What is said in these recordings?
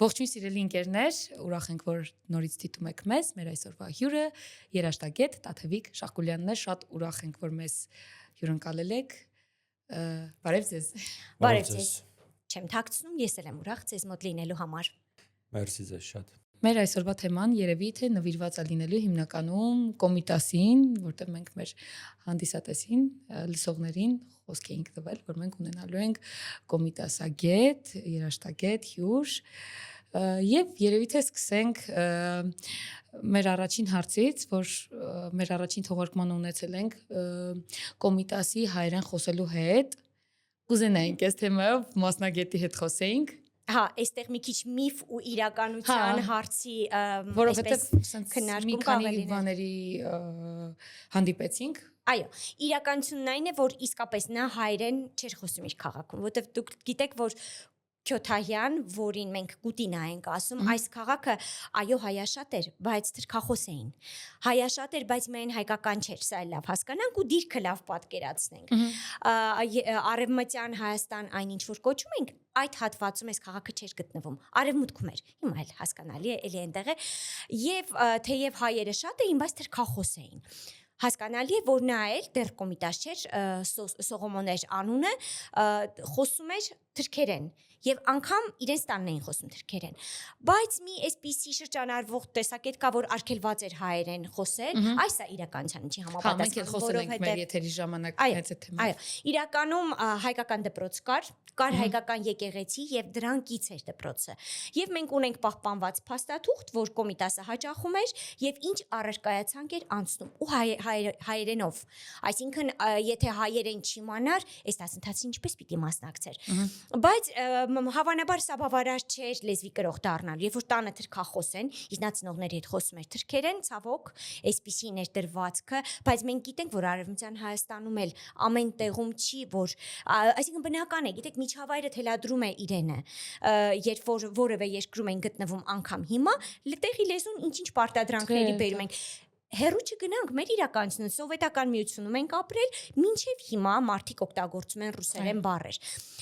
Ողջույն սիրելի ընկերներ, ուրախ ենք, որ նորից դիտում եք մեզ, մեր այսօրվա հյուրը երաժշտագետ Տաթևիկ Շախկուլյանն է, շատ ուրախ ենք, որ մեզ հյուրընկալել եք։ Բարև ձեզ։ Բարև ձեզ։ Չեմ թաքցնում, ես էլ եմ ուրախ ձեզ մոտ լինելու համար։ Մերսի ձեզ շատ։ Մեր այսօրվա թեման երևի թե նվիրված է լինելու հիմնականում Կոմիտասին, որտեղ մենք մեր հանդիսատեսին, լսողներին խոսք էինք տվել, որ մենք ունենալու ենք կոմիտասագետ, երաժշտագետ, հյուր, եւ երևի թե սկսենք մեր առաջին հարցից, որ մեր առաջին թողարկման ունեցել ենք Կոմիտասի հայերեն խոսելու հետ, կուզենայինք այս թեմայով մասնագետի հետ խոսեինք։ Հա, այստեղ մի քիչ միֆ ու իրականության հարցի որովհետեւ մի քանի բաների հանդիպեցինք։ Այո, իրականությունն այն է, որ իսկապես նա հայերեն չէր խոսում իր քաղաքում, որովհետեւ դուք գիտեք, որ Քյոթահյան, որին մենք Կուտինա ենք ասում, այս քաղաքը այո հայաշատ էր, բայց թրքախոս էին։ Հայաշատ էր, բայց միայն հայկական չէր, սա լավ հասկանանք ու դիրքը լավ պատկերացնենք։ Արևմտյան Հայաստան այն ինչ որ կոչում ենք, այդ հատվածում այս քաղաքը չէր գտնվում, արևմուտքում էր, հիմա էլ հասկանալի է, էլի այնտեղ է, եւ թեև հայերը շատ էին, բայց թրքախոս էին։ Հասկանալի է, որ նա էլ դեռ Կոմիտաս չէր, Սողոմոն էր անունը, խոսում էր թրքերեն եւ անգամ իրենց տանն էին խոսում թրքերեն, բայց մի այսպիսի շրջանառվող տեսակետ կա, որ արգելված էր հայերեն խոսել, այս է իրականության չի համապատասխանում, որովհետեւ մեր եթերի ժամանակ հենց այդ թեման։ Այո, իրականում հայկական դպրոց կար հայկական եկեղեցի եւ դրան կից էր դպրոցը։ Եվ մենք ունենք պահպանված փաստաթուղթ, որ Կոմիտասը հաճախում էր եւ ինչ առարկայացանք էր անցնում ու հայերենով։ Այսինքն, եթե հայերեն չիմանար, այս դասընթացին ինչպես պիտի մասնակցեր։ Բայց հավանաբար սա բավարար չէր լեզվի կրող դառնալ, երբ որ տանը թրքախոս են, իսկ նա ծնողների հետ խոսում էր թրքերեն, ցավոք, այսպիսին էր դրվածքը, բայց մենք գիտենք, որ Արևմտյան Հայաստանում էլ ամեն տեղում չի, որ այսինքն բնական է, գիտեք, միջավայրը թելադրում է իրենը, երբ որ որևէ երկրում են գտնվում անգամ հիմա, տեղի լեզուն ինչ-ինչ պարտադրանքների բերում ենք։ Հերու չգնանք, մեր իրականությունը սովետական միությունում ենք ապրել, մինչև հիմա մարդիկ օգտագործում են ռուսերեն բառեր։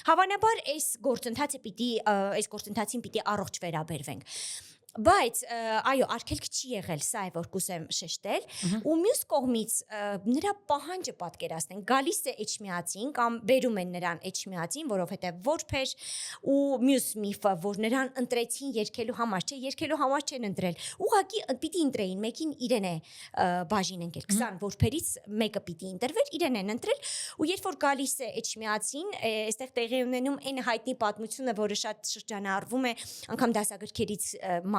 Հավանաբար այս գործընթացին պիտի առողջ վերաբերվենք։ Բայց այո, արգելք չի եղել, սա է որ կուզեմ շեշտել, ու մյուս կողմից նրա պահանջը պատկերացնենք, գալիս է Էջմիածին կամ բերում են նրան Էջմիածին, որովհետև որբ էր, ու մյուս միֆը, որ նրան ընտրեցին երգելու համար, չէ, երգելու համար չեն ընտրել, ուղղակի պիտի ընտրեին, մեկին իրեն է բաժին ընկել, 20 որբերից մեկը պիտի ընտրվեր, իրեն են ընտրել, ու երբ որ գալիս է Էջմիածին, այստեղ տեղի ունենում այն հայտնի պատմությունը, որը շատ շրջանառվում է, անգամ դասագրքերից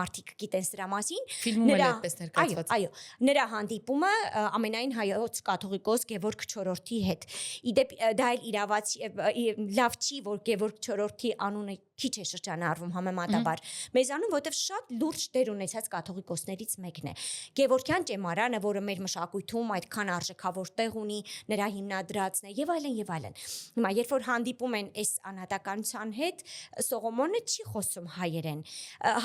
մարդիկ գիտեն սրա մասին, ֆիլմում էլ այդպես ներկայացված։ Այո, նրա հանդիպումը ամենայն հայոց կաթողիկոս Գևորգ IV-ի հետ։ Իդեպ դա էլ իրավացի լավ չի, որ Գևորգ IV-ի անունը քիչ է շրջանառվում համեմատաբար մեզանում, որովհետև շատ լուրջ դեր ունեցած կաթողիկոսներից մեկն է։ Գևորգյան ճեմարանը, որը մեր մշակույթում այդքան արժեքավոր տեղ ունի, նրա հիմնադրածն է եւ այլն եւ այլն։ Հիմա երբ որ հանդիպում են այս անհատականության հետ, Սողոմոնը չի խոսում հայերեն։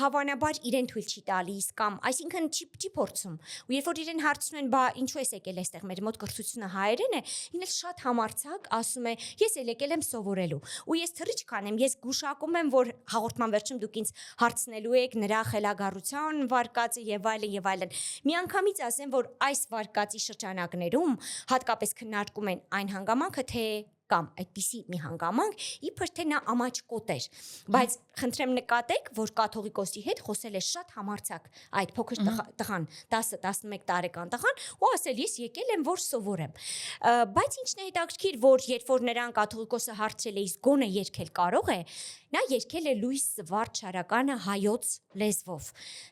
Հավանաբար իրեն թույլ չի տալիս կամ այսինքն չի փորձում։ Ու երբ որ իրեն հարցնում են, բա ինչու ես եկել այստեղ, մեր մոտ կրթությունը հայերեն է, ինքն էլ շատ համարձակ ասում է, ես եկել եմ սովորելու։ Ու ես թռիչք անեմ, ես գուշակում եմ, որ հաղորդման վերջում դուք ինձ հարցնելու եք նրա խելագարության վարկածը եւ այլն։ Միանգամից ասեմ, որ այս վարկածի շրջանակներում հատկապես քննարկում են այն հանգամանքը, թե կամ այդպիսի մի հանգամանք, իբր թե նա ամաչկոտ էր, բայց խնդրեմ նկատեք, որ կաթողիկոսի հետ խոսել է շատ համարձակ այդ փոքր տղան, 10-11 տարեկան տղան, ու ասել ես եկել եմ, որ սովորեմ։ Բայց ինչն է հետաքրքիր, որ երբ որ նրան կաթողիկոսը հարցրել է, իսկ գոնե երգել կարող է, նա երգել է Լուիս Վարդշարականը հայոց լեզվով։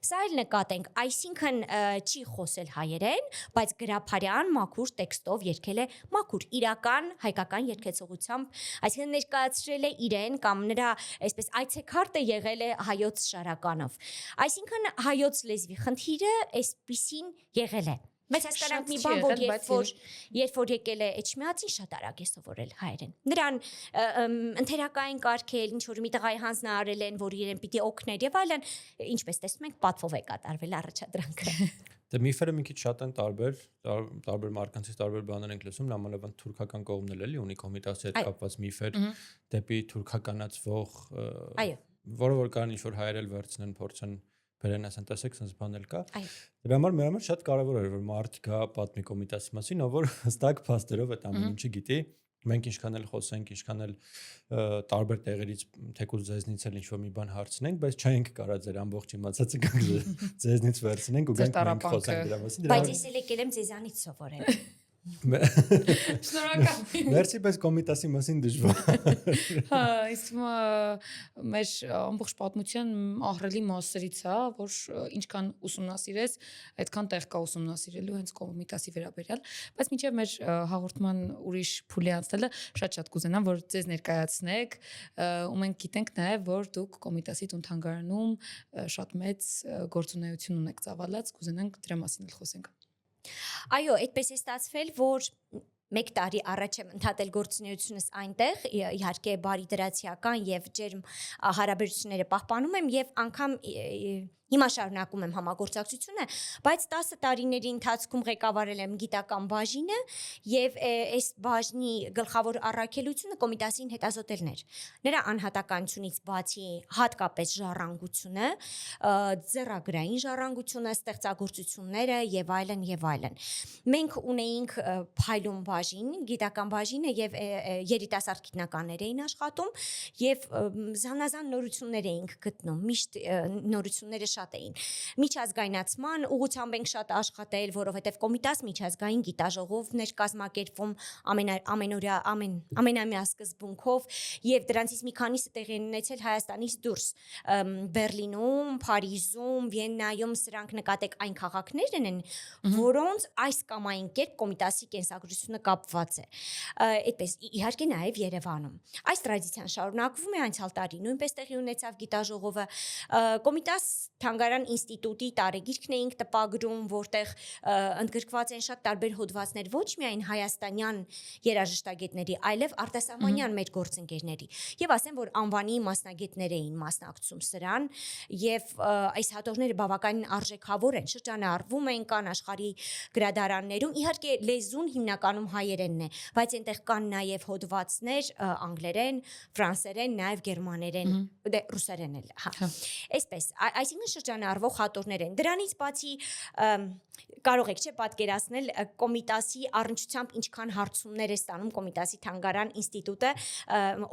Սա էլ նկատենք, այսինքն չի խոսել հայերեն, բայց գրափարյան մաքուր տեքստով երգել է մաքուր իրական հայկական երգեցողությամբ, այսինքն ներկայացրել է իրեն կամ նրա այսպես այցեքարտը եղել է հայոց շարականով։ Այսինքն հայոց լեզվի խնդիրը այսպիսին եղել է։ Բայց հասկանանք մի բան, որ երբ որ եկել է Էջմիածին, շատ արագ է սովորել հայերեն։ Նրան ընթերակային կարգել, ինչ որ մի տղայի հանձնարարել են, որ իրեն պիտի օգներ եւ այլն, ինչպես տեսնում ենք, պատվով է կատարվել առաջադրանքը։ Դե միֆերը մի քիչ շատ են տարբեր մարկանցից տարբեր բաներ ենք լսում, նամանավանդ թուրքական կողմն էլ էլի ունի Կոմիտասի հետ կապված միֆեր դեպի թուրքականացվող որը որ կան ինչ-որ հայերել վերցնեն, փորձեն բերեն ասեն, տեսեք, sense բան էլ կա։ Այո։ Դրա համար մեր համար շատ կարևոր էր, որ մարդիկ պատմի Կոմիտասի մասին, ով որ հստակ փաստերով այդ ամեն ինչը գիտի։ Մենք ինչքան էլ խոսենք, ինչքան էլ տարբեր տեղերից թեկուզ ձեզնից էլ ինչ-որ մի բան հարցնենք, բայց չենք կարա ձեր ամբողջ իմացածը գանք ձեզնից վերցնենք ու գանք մենք խոսենք դրա մասին։ Բայց ես էլ եկել եմ ձեզանից սովորել։ Շնորհակալ։ Մերսի, բայց Կոմիտասի մասին դժվար։ Հա, իսկ մեր ամբողջ պատմության ահռելի մասերից է, որ ինչքան ուսումնասիրես, այդքան տեղ կա ուսումնասիրելու հենց Կոմիտասի վերաբերյալ, բայց մինչև մեր հաղորդման ուրիշ փուլի անցնելը շատ կուզենամ, որ ձեզ ներկայացնեք, ու մենք գիտենք նաև, որ դուք Կոմիտասի տուն-թանգարանում շատ մեծ գործունեություն ունեք ծավալած, կուզենանք դրա մասին էլ խոսենք։ Այո, այդպես է ստացվել, որ 1 տարի առաջ եմ ընդհատել գործունեությունս այնտեղ, իհարկե բարի դրացիական եւ ջերմ հարաբերությունները պահպանում եմ եւ անգամ հիմա շարունակում եմ համագործակցությունը, բայց 10 տարիների ընթացքում ղեկավարել եմ գիտական բաժինը եւ այս բաժնի գլխավոր առաքելությունը Կոմիտասին հետազոտելն էր։ Նրա անհատականությունից բացի հատկապես ժառանգությունը, ձեռագրային ժառանգությունը, ստեղծագործությունները եւ այլն եւ այլն։ Մենք ունեինք փայլուն բաժին, գիտական բաժինը եւ երիտասարդ գիտնականներ էին աշխատում եւ զանազան նորություններ էինք գտնում։ Միշտ նորությունները շատ էին։ Միջազգայնացման ուղղությամբ ենք շատ աշխատել, որովհետև Կոմիտաս միջազգային գիտաժողովներ կազմակերպվում ամենօրյա ամենամյա սկզբունքով եւ դրանցից մի քանիսը տեղի են ունեցել Հայաստանից դուրս։ Բերլինում, Փարիզում, Վիեննայում սրանք նկատեք այն քաղաքներն են, որոնց այս կամ այն կերպ Կոմիտասի կենսագրությունը կապված է։ Այդպես իհարկե նաեւ Երևանում։ Այս տրադիցիան շարունակվում է անցյալ տարի նույնպես տեղի ունեցավ գիտաժողովը Կոմիտաս Թանգարան ինստիտուտի տարեգիրքն էինք տպագրում, որտեղ ընդգրկված են շատ տարբեր հոդվածներ ոչ միայն հայաստանյան երաժշտագետների, այլև արտասահմանյան մեր գործընկերների։ Եվ ասեմ, որ անվանի մասնագետներ էին մասնակցում սրան, եւ այս հատողները բավականին արժեքավոր են, շրջանառվում են, կան աշխարհի գրադարաններում։ Իհարկե լեզուն հիմնականում հայերենն է, բայց այնտեղ կան նաեւ հոդվածներ անգլերեն, ֆրանսերեն, նաեւ գերմաներեն, ռուսերեն էլ, հա։ Այսպես, այսինքն շրջանառվող հատորներ են։ Դրանից բացի կարող եք պատկերացնել Կոմիտասի առնչությամբ ինչքան հարցումներ է ստանում Կոմիտասի Թանգարան ինստիտուտը,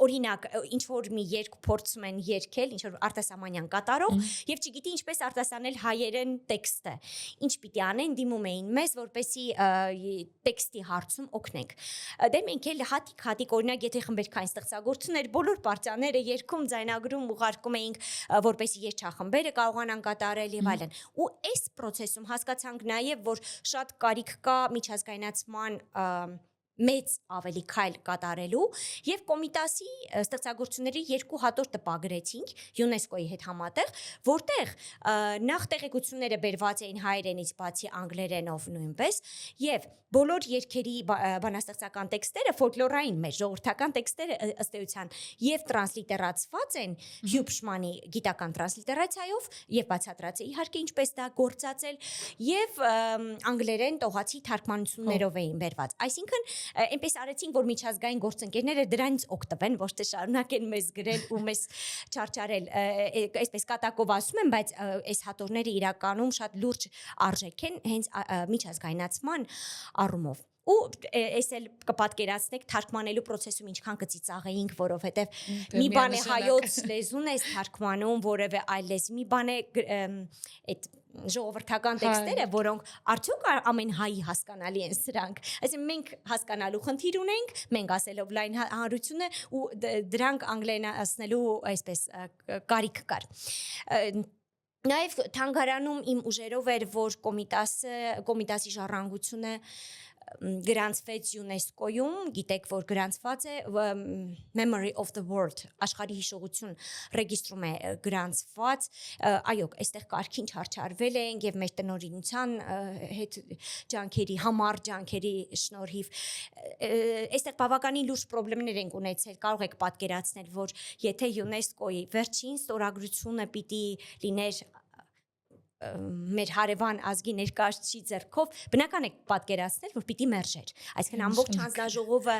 օրինակ ինչ որ մի երգ փորձում են երգել, ինչ որ արտասահմանյան կատարող եւ չգիտի ինչպես արտասանել հայերեն տեքստը։ Ինչ պիտի անեն, դիմում էին մեզ, որպեսի տեքստի հարցում օգնենք։ Դե մենք էլ հատիկ օրինակ եթե խմբերքային ստեղծագործություններ բոլոր պարտիաները երգում, ձայնագրում, ուղարկում էինք, որպեսի երգչախմբերը կարողանան կատարել եւ այլն։ Ու այս process-ում հասկացանք նաեւ, որ շատ կարիք կա միջազգայնացման մեծ ավելի քայլ կատարելու եւ Կոմիտասի ստեղծագործությունների 2 հատոր տպագրեցինք ՅՈՒՆԵՍԿՕ-ի հետ համատեղ, որտեղ նախ տեղեկությունները բերված էին հայերենից բացի անգլերենով նույնպես եւ բոլոր երգերի բանաստեղծական տեքստերը ֆոլկլորային մեր ժողովրդական տեքստերը ըստ էության եւ տրանսլիտերացված են Հյուբշմանի գիտական տրանսլիտերացիայով եւ բացատրած է իհարկե ինչպես դա գործածել եւ անգլերեն տողացի թարգմանություններով էին բերված այսինքն այնպես արեցինք որ միջազգային գործընկերները դրանից օգտվեն ոչ թե շարունակեն մեզ գրել ու մեզ չարչարել այսպես կատակով ասում եմ բայց այս հատորները իրականում շատ լուրջ արժեք են հենց միջազգայնացման առումով ու այս էլ կպատկերացնեք թարգմանելու process-ում ինչքան կծիծաղեինք, որովհետև մի բան է հայոց լեզուն է թարգմանում, որևէ այլ լեզու, մի բան է այդ ժողովրդական տեքստերը, որոնք արդյոք ամեն հայի հասկանալի են սրանք։ Այսինքն մենք հասկանալու խնդիր ունենք, մենք ասելով լայն հանրությունը ու դրանք անգլերենացնելու այսպես կարիք կար։ Նաև թանգարանում իմ ուժերով էր, որ Կոմիտասի ժառանգությունը գրանցվեց ՅՈՒՆԵՍԿՕ-ում, գիտեք, որ գրանցված է Memory of the World, աշխարհի հիշողություն ռեգիստրում է գրանցված, այո, այստեղ կարգին չարչարվել են եւ մեր տնօրինության հետ ջանքերի, համառ ջանքերի շնորհիվ այստեղ բավականին լուրջ խնդիրներ են ունեցել, կարող եք պատկերացնել, որ եթե ՅՈՒՆԵՍԿՕ-ի վերջին ստորագրությունը պիտի լիներ մեր հարևան ազգի ներկայացուցիչ ձեռքով բնական է պատկերացնել, որ պիտի մերժեր։ Այսինքն ամբողջ հանձնաժողովը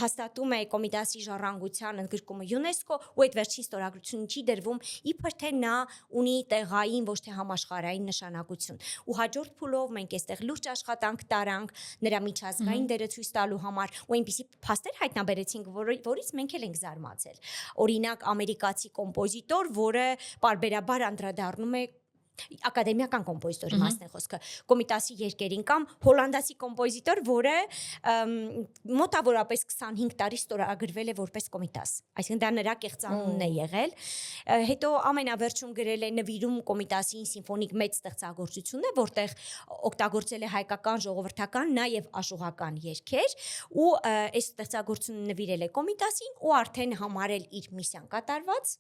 հաստատում է Կոմիտասի ժառանգության ընդգրկումը ՅՈՒՆԵՍԿՕ ու այդ վերջին ստորագրությունը չի դրվում, իբր թե նա ունի տեղային ոչ թե համաշխարհային նշանակություն։ Ու հաջորդ փուլով մենք այստեղ լուրջ աշխատանք տարանք նրա միջազգային դերը ցույց տալու համար ու այնպիսի փաստեր հայտնաբերեցինք, որից մենք էլ ենք զարմացել։ Օրինակ ամերիկացի կոմպոզիտոր, որը պարբերաբար անդրադառնում է ակադեմիական կոմպոզիտորի մասն է խոսքը Կոմիտասի երկերին կամ հոլանդացի կոմպոզիտոր, որը մոտավորապես 25 տարի ստորագրվել է որպես Կոմիտաս, այսինքն դա նրա կեղծանունն է եղել, հետո ամենավերջում գրել է նվիրում Կոմիտասին սիմֆոնիկ մեծ ստեղծագործություն է, որտեղ օգտագործել է հայկական ժողովրդական նաև աշուղական երգեր ու այս ստեղծագործությունը նվիրել է Կոմիտասին ու արդեն համարել իր միսիան կատարված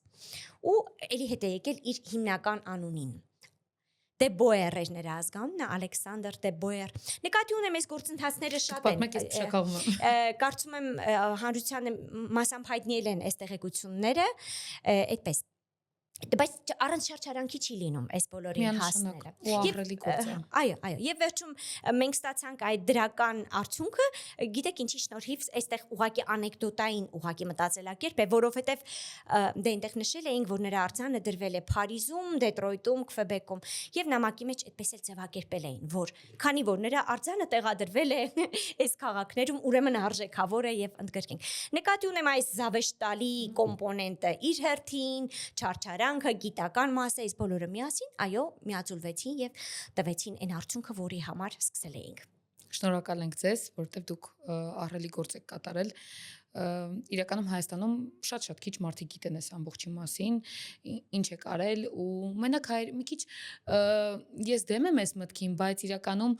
ու ելի հետ է եկել իր հիմնական անունին։ Դե Բոեր էր նրա ազգանունը, Ալեքսանդր Դե Բոեր։ Նկատի ունեմ այս գործընթացները շատ են։ Կարծում եմ հանրությանը մասամբ հայտնի են այս տեղեկությունները, այդպես։ Բայց առանց շարժարանքի չի լինում այս բոլորին հասնելը։ Այո, եւ վերջում մենք ստացանք այդ դրական արդյունքը, գիտեք ինչի շնորհիվ այստեղ ուղակի անեկդոտային ուղակի մտածելակերպ է, որովհետեւ դե այնտեղ նշել էինք, որ նրա արձանը դրվել է Փարիզում, Դետրոյտում, Քվեբեկում եւ նամակի մեջ այդպես էլ ձևակերպել էին, որ քանի որ նրա արձանը տեղադրվել է այս քաղաքներում, ուրեմն արժեքավոր է եւ ընդգրկենք։ Նկատի ունեմ այս զավեշտալի կոմպոնենտը իր հերթին, չարչարանքը, գիտական մասը, այս բոլորը միասին, այո, միաձուլվեցին եւ տվեցին այն արդյունքը, որի համար սկսել էինք։ Շնորհակալ ենք ձեզ, որովհետև դուք ահռելի գործ եք կատարել։ Իրականում Հայաստանում շատ քիչ մարդիկ գիտեն այս ամբողջի մասին, ինչ է կարել ու մենակ մի քիչ ես դեմ եմ այս մտքին, բայց իրականում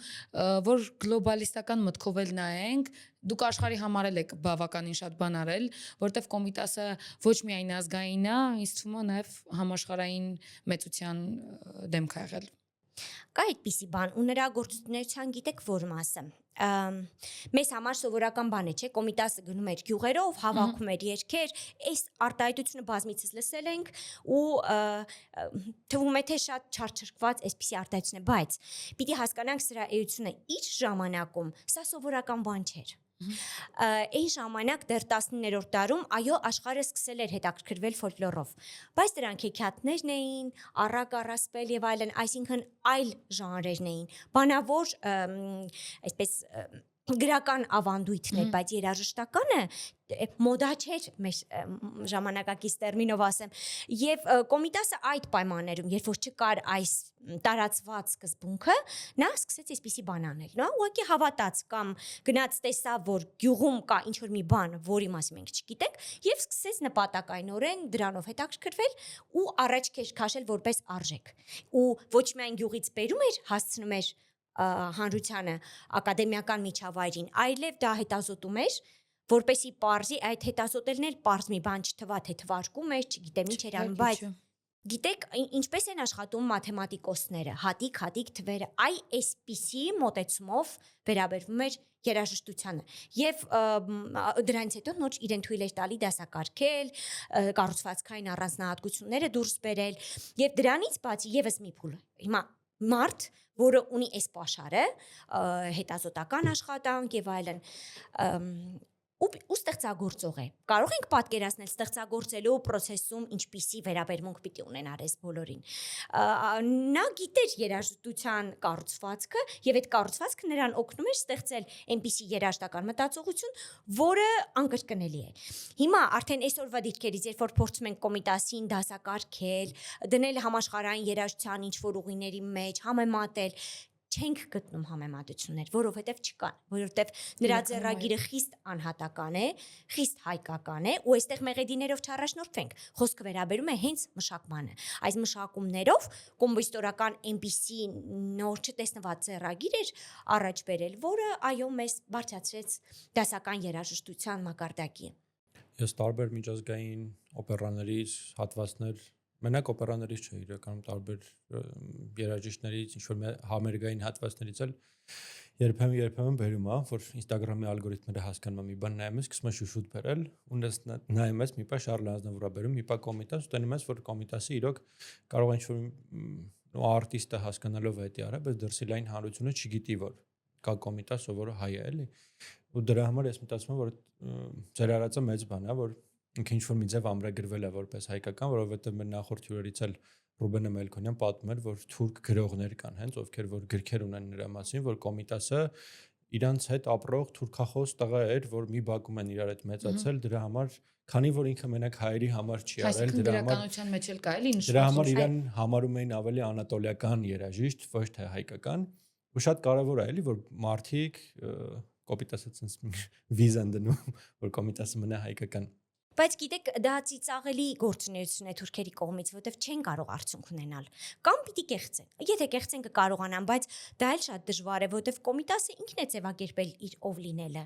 որ գլոբալիստական մտքով էլ նայենք, դուք աշխարհի համար եք բավականին շատ բան արել, որտեվ Կոմիտասը ոչ միայն ազգային է, ինձ թվում է նաև համաշխարհային մեծության դեմք է եղել։ Կա այդպիսի բան ու նրա գործունեության գիտեք որ մասը մեզ համար սովորական բան է, չէ, Կոմիտասը գնում էր գյուղերով, հավաքում էր երգեր, այս արտահայտությունը բազմիցս լսել ենք ու թվում է թե շատ չարչրկված այսպիսի արտահայտություն է, բայց պիտի հասկանանք սրա էությունը իր ժամանակում սա սովորական բան չէր։ Այն ժամանակ դեռ 19-րդ դարում այո աշխարհը սկսել էր հետաքրքրվել ֆոլկլորով, բայց դրանք հեքիաթներն էին, առակ առասպել եւ այլն, այսինքն այլ ժանրերն էին, բանավոր այսպես գրական ավանդույթներ, բայց երաժշտականը մոդա չէր մեր ժամանակակից տերմինով ասեմ եւ Կոմիտասը այդ պայմաններում երբ որ չկար այս տարածված սկզբունքը նա սկսեց այսպիսի բան անել նա ուղղակի հավատաց կամ գնաց տեսավ որ գյուղում կա ինչ որ մի բան որի մասին մենք չգիտենք եւ սկսեց նպատակայնորեն դրանով հետաքրքրվել ու առաջ քաշել որպես արժեք ու ոչ միայն գյուղից բերում էր հասցնում էր հանրությանը ակադեմիական միջավայրին այլև դա հետազոտում էր որպեսի պարզի այդ հետազոտելն էլ պարզ մի բան չթվա թե թվարկում էր, չգիտեմ ինչ էր անում, բայց գիտեք ինչպես են աշխատում մաթեմատիկոսները, հատիկ թվերը, այ այսպիսի մոտեցումով վերաբերվում էր երաժշտությանը եւ դրանից հետո նոր իրեն թույլ էր տալի դասակարգել, կառուցվածքային առանձնահատկությունները դուրս բերել եւ դրանից բացի եւս մի փուլ հիմա մարդ որը ունի այս պաշարը հետազոտական աշխատանք եւ այլն ու ստեղծագործող է։ Կարող ենք պատկերացնել ստեղծագործելու process-ում ինչպիսի վերաբերմունք պիտի ունենար այս բոլորին։ Նա գիտեր երաժշտության կառուցվածքը եւ այդ կառուցվածքը նրան օգնում էր ստեղծել այնպիսի երաժշտական մտածողություն, որը անկրկնելի է։ Հիմա արդեն այսօրվա դիրքերից, երբ որ փորձում ենք Կոմիտասին դասակարգել, դնել համաշխարհային երաժշտության ինչ-որ ուղիների մեջ, համեմատել, չենք գտնում համեմատություններ, որովհետև չկան, որովհետև նրա ձեռագիրը խիստ անհատական է, խիստ հայկական է, ու այստեղ մեղեդիներով չառաջնորդվենք։ Խոսքը վերաբերում է հենց մշակմանը։ Այս մշակումներով կոմպոզիտորական այնպիսի նոր չտեսնված ձեռագիր էր առաջ բերել, որը այո մեզ բարձրացրեց դասական երաժշտության մակարդակի։ Ես տարբեր միջազգային օպերաներից հատվածներ Մենակ օպերաներից չէ, իրականում տարբեր երաժիշտներից, ինչ-որ համերգային հատվածներից էլ երբեմն բերում է, որ Instagram-ի ալգորիթմները հասկանում են մի բան նայում ես, սկսում է շուշուտ բերել, ու նայում ես մի պա Շարլ Ազնավուրը բերում, մի պա Կոմիտաս, ու տենում ես, որ Կոմիտասը իրոք կարող է ինչ-որ ու արտիստը հասկանալով էդի արա, բայց դրսի լայն հանրությունը չգիտի, որ կա կոմիտաս, որը հայ է, էլի։ Ու դրա համար ես մտածում եմ, որ ձեր արածը մեծ բան է, որ ինքը ինչ-որ մի ձև ամրագրվել է որպես հայկական, որովհետև մեր նախորդ հյուրերից էլ Ռուբենը Մելքոնյան պատմում էր, որ թուրք գրողներ կան, հենց ովքեր որ գրքեր ունեն նրա մասին, որ կոմիտասը իրանց հետ ապրող թուրքախոս տղա էր, որ մի բակում են իրար հետ մեծացել, դրա համար, քանի որ ինքը մենակ հայերի համար չի արել, դրա համար գրականության մեջ էլ կա, էլի դրա համար նշված։ իրան համարում էին ավելի անատոլիական երաժիշտ, ոչ թե հայկական, ու շատ կարևոր է, էլի, որ մարդիկ կոմիտասը ցենց վիզ են դնում, որ կոմիտասը մնա հայկական։ Բայց գիտեք, դա ծիծաղելի գործունեություն է թուրքերի կողմից, որովհետև չեն կարող արդյունք ունենալ։ Կամ պիտի կեղծեն։ Եթե կեղծեն կկարողանան, բայց դա էլ շատ դժվար է, որովհետև կոմիտասը ինքն է ձևակերպել իր ով լինելը։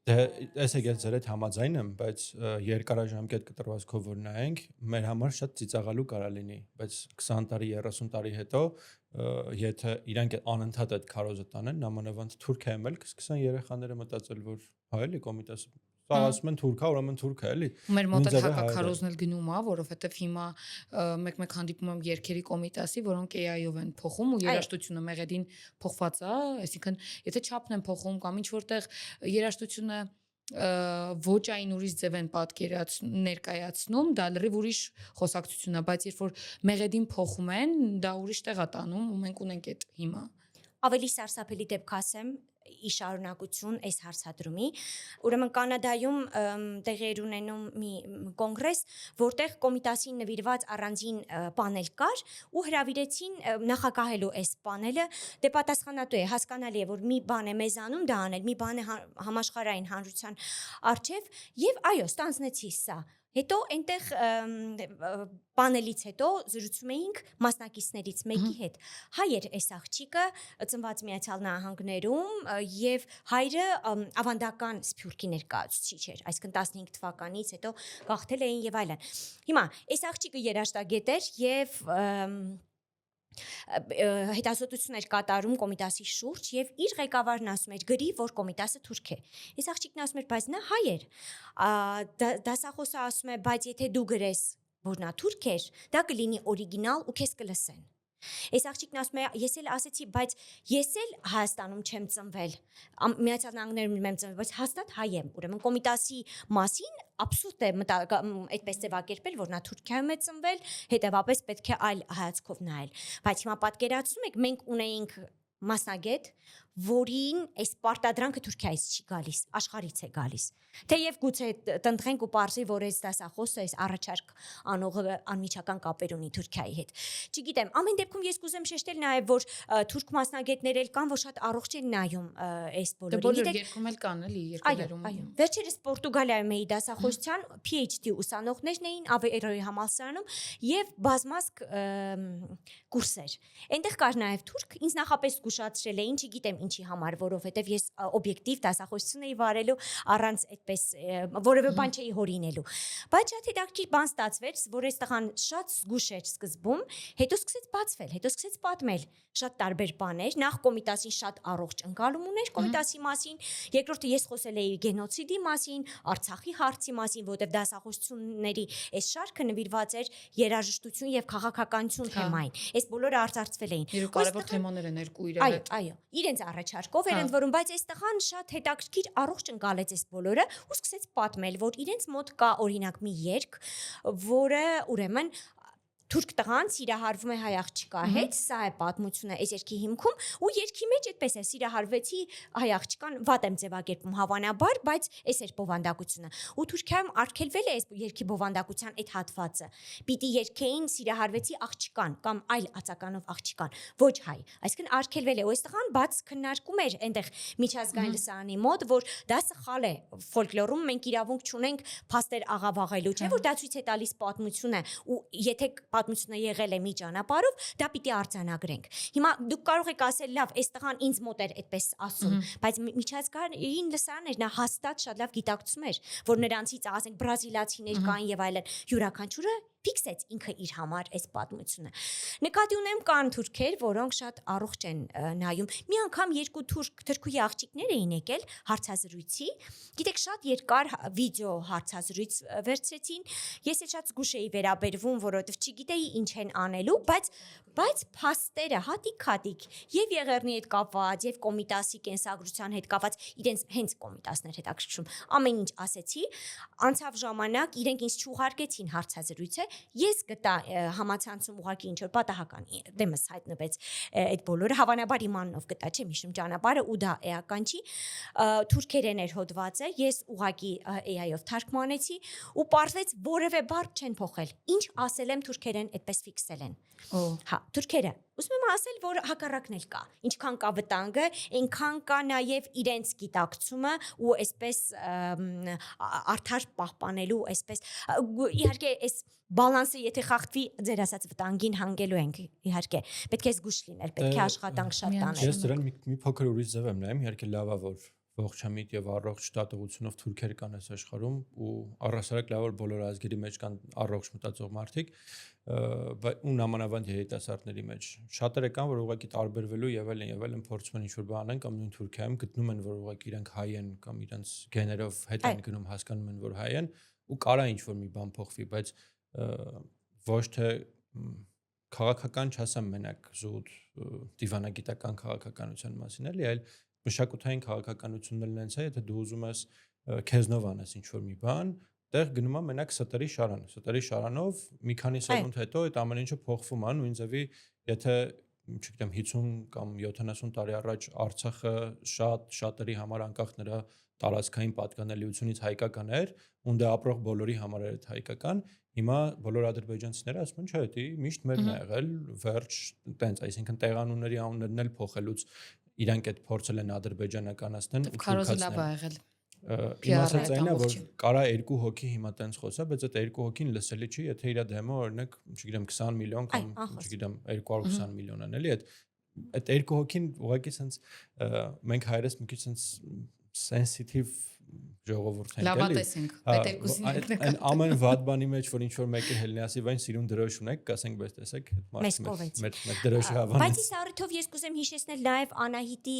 Դե այսեք ես ձեր հետ համաձայն եմ, բայց երկարաժամկետ կտրվածքով որ նայենք, մեր համար շատ ծիծաղալու կարա լինի, բայց 20 տարի, 30 տարի հետո եթե իրանք անընդհատ այդ քարոզը տանեն, նամանավանդ Թուրքիայում էլ կսկսեն երեխաները մտածել, որ հա էլի կոմիտասը սա ասում են թուրք է, ուրեմն թուրք է, էլի։ Մեր մոտ էլ հակակարոզն էլ գնում է, որովհետև հիմա մեկ-մեկ հանդիպում եմ երկերի կոմիտասի, որոնք AI-ով են փոխում ու երաժշտությունը մեղեդին փոխված է, այսինքն եթե չափն են փոխում կամ ինչ որտեղ երաժշտությունը ոճային ուրիշ ձև են ներկայացնում, դա լրիվ ուրիշ խոսակցություն է, բայց երբ որ մեղեդին փոխում են, դա ուրիշ տեղ է տանում ու մենք ունենք այդ հիմա։ Ավելի սարսափելի դեպք ասեմ ի շարունակություն այս հարցադրումի, ուրեմն Կանադայում տեղի էր ունենում մի կոնգրես, որտեղ կոմիտասին նվիրված առանձին պանել կար ու հրավիրեցին նախագահելու այս պանելը, դե պատասխանատու է, հասկանալի է, որ մի բան է մեզանում դա անել, մի բան է համաշխարհային հանրության առջև եւ այո, ստանձնեցի սա։ Հետո այնտեղ պանելից հետո զրուցում էինք մասնակիցներից մեկի հետ։ Հայ էր այս աղջիկը, ծնված Միացյալ Նահանգներում եւ հայրը ավանդական սփյուռքի ներկայացուցիչ էր, այսինքն 15 թվականից հետո գաղթել էին եւ այլն։ Հիմա այս աղջիկը երաժշտագետ էր եւ հետազոտություններ կատարում կոմիտասի շուրջ եւ իր ղեկավարն ասում էր գրի, որ կոմիտասը թուրք է։ Այս աղջիկն ասում էր, բայց նա հայ էր։ Դասախոսը ասում է, բայց եթե դու գրես, որ նա թուրք էր, դա կլինի օրիգինալ ու քեզ կլսեն։ Այս աղջիկն ասում է, ես էլ ասեցի, բայց ես էլ Հայաստանում չեմ ծնվել, Միացյալ Նահանգներում եմ ծնվել, բայց հաստատ հայ եմ։ Ուրեմն կոմիտասի մասին абսուրդ է այդպես ձևակերպել, որ նա Թուրքիայում է ծնվել, հետևաբար պետք է այլ հայացքով նայել։ Բայց հիմա պատկերացնում եք, մենք ունեինք մասնագետ, որին այս պարտադրանքը Թուրքիայից չի գալիս, աշխարհից է գալիս։ Թեև գուցե տնտղենք ու պարզի, որ այս դասախոսը, այս առաջարկ անողը անմիջական կապեր ունի Թուրքիայի հետ։ Չգիտեմ, ամեն դեպքում ես կուզեմ շեշտել նաև, որ թուրք մասնագետներ էլ կան, որ շատ առողջ են նայում այս բոլորին։ Բոլոր երկրում էլ կան, էլի, երկրներում։ Այո, վերջերս Պորտուգալիայում էի դասախոսության PhD ուսանողներն էին Ավեյրոյի համալսարանում եւ բազմազգ կուրսեր։ Այնտեղ կար նաև թուրք, ինձ նախապես զգուշացրել էին, չգիտեմ ինչի համար, որովհետև ես օբյեկտիվ դասախոսություն էի վարելու առանց այդպես որևէ բան չէի հորինելու։ Բայց շատ հետաքրքիր բան ստացվեց, որ այս տղան շատ զգուշ էր սկզբում, հետո սկսեց բացվել, հետո սկսեց պատմել շատ տարբեր բաներ, նախ կոմիտասին շատ առողջ ընկալում ուներ կոմիտասի մասին, երկրորդը ես խոսել էի գենոցիդի մասին, Արցախի հարցի մասին, որովհետև դասախոսությունների այս շարքը նվիրված էր երաժշտություն եւ քաղաքականություն թեմային։ Այս բոլորը արծարծվել էին։ Երկու կարևոր թեմաներ են երկու իրար հետ։ Այո, իրենց առաջարկով էր ընդ որում, բայց այս տղան շատ հետաքրքիր առողջ ընկալեց այս բոլորը ու սկսեց պատմել, որ իրենց մոտ կա օրինակ մի երգ, որը ուրեմն թուրք տղան սիրահարվում է հայ աղջկա հետ, սա է պատմությունը այս երգի հիմքում ու երգի մեջ այդպես է սիրահարվեցի հայ աղջկան վատ եմ ձևակերպում հավանաբար, բայց այս էր բովանդակությունը։ Ու Թուրքիայում արգելվել է այս երգի բովանդակության այդ հատվածը։ Պիտի երգեին սիրահարվեցի աղջկան կամ այլ ածականով աղջկան, ոչ հայ։ Այսինքն արգելվել է, ու այս տղան բաց քննարկում էր այնտեղ միջազգային լսարանի մոտ, որ դա սխալ է ֆոլկլորում, մենք իրավունք չունենք փաստեր աղավաղելու, չէ՞ որ դա ցույց է տալիս պատմությունը ու եթե պատմությունը եղել է մի ճանապարհով, դա պիտի արձանագրենք։ Հիմա դուք կարող եք ասել, լավ, այս տղան ինձ մոտ էր այդպես ասում, բայց միջազգային լսարաններ նա հաստատ շատ լավ գիտակցում էր, որ նրանցից ասենք բրազիլացիներ կային եւ այլն, յուրաքանչյուրը ֆիքսեց ինքը իր համար այս պատմությունը։ Նկատի ունեմ կան թուրքեր, որոնք շատ առողջ են նայում։ Մի անգամ երկու թուրքուի աղջիկներ էին եկել հարցազրույցի։ Գիտեք, շատ երկար վիդեո հարցազրույց վերցրեցին։ Ես էլ շատ զգուշ էի վերաբերվում, որովհետև չգիտեի ինչ են անելու, բայց փաստերը հատիկ եւ Եղեռնի հետ կապված, եւ Կոմիտասի կենսագրության հետ կապված, իրենց հենց Կոմիտասներ հետաքրքրում։ Ամեն ինչ ասեցի, անցավ ժամանակ, իրենք ինձ չուղարկեցին հարցազրույցը, ես գտա համացանցում ուղղակի ինչ որ պատահական դեմս հայտնվեց այդ բոլորը, հավանաբար իմանով գտա, չեմ հիշում ճանապարհը ու դա էական չի, թուրքերեն էր հոդվածը, ես ուղղակի AI-ով թարգմանեցի ու պարզվեց որևէ բառ չեն փոխել։ Ինչ ասել եմ թուրքերեն, այդպես ֆիքսել են։ Հա, թուրքերը ուզում եմ ասել, որ հակառակն էլ կա։ Ինչքան կա վտանգը, այնքան կա նաև իրենց գիտակցումը ու այսպես արդար պահպանելու, այսպես իհարկե այս բալանսը եթե խախտվի, ձեր ասած վտանգին հանգելու ենք, իհարկե։ Պետք է զգուշ լինել, պետք է աշխատանք շատ տանել։ Ես դրան մի փոքր ուրիշ ձև եմ նայում, իհարկե լավ է, որ ողջամիտ եւ առողջ դատողությունով թուրքեր կան այս աշխարհում ու առհասարակ լավ որ բոլոր ազգերի մեջ կան առողջ մտածող մարդիկ, ու նամանավանդ երիտասարդների մեջ շատերը կան որ ուղղակի տարբերվելու եւ այլն փորձում են ինչ-որ բան անեն կամ նույն Թուրքիայում գտնում են որ ուղղակի իրենք հայ են կամ իրենց գեներով հետ են գնում, հասկանում են որ հայ են ու կարա ինչ-որ մի բան փոխվի, բայց ոչ թե քաղաքական չասեմ մենակ զուտ դիվանագիտական քաղաքականության մասին էլի, այլ մշակութային քաղաքականությունն էլ նենց է, եթե դու ուզում ես քեզնով անես ինչ-որ մի բան, տեղ գնում է մենակ ստերի շարանով մի քանի սեկունդ հետո այդ ամեն ինչը փոխվում է, նույն ձևի, եթե չգիտեմ 50 կամ 70 տարի առաջ Արցախը շատերի համար անկախ նրա տարածքային պատկանելիությունից հայկական էր, ու դա ապրող բոլորի համար էր հայկական, հիմա բոլոր ադրբեջանցիները ասում են, չէ, դա միշտ մերն է եղել, վերջ, տենց, այսինքն տեղանունների անուններն էլ փոխելուց իրանք այդ փորձել են ադրբեջանականացնել ու թուրքացնել։ Իմացած այն է, որ կարա երկու հոգի հիմա տենց խոսա, բայց այդ երկու հոգին լսելի չի, եթե իր դեմը օրինակ, չգիտեմ 20 միլիոն կամ չգիտեմ 220 միլիոն են, էլի այդ երկու հոգին ուղղակի sense մենք հայերս մի քիչ sense sensitive ժողովուրդ ենք, էլի։ Լավատեսենք, այդ երկուսին այն ամեն վատ բանի մեջ, որ ինչ-որ մեկը հելնի ասի, վայն սիրուն դրոշ ունեք, կասենք, բայց տեսեք, մեր դրոշը հավանեց։ Բայց այս առիթով ես կուզեմ հիշեցնել նաև Անահիտի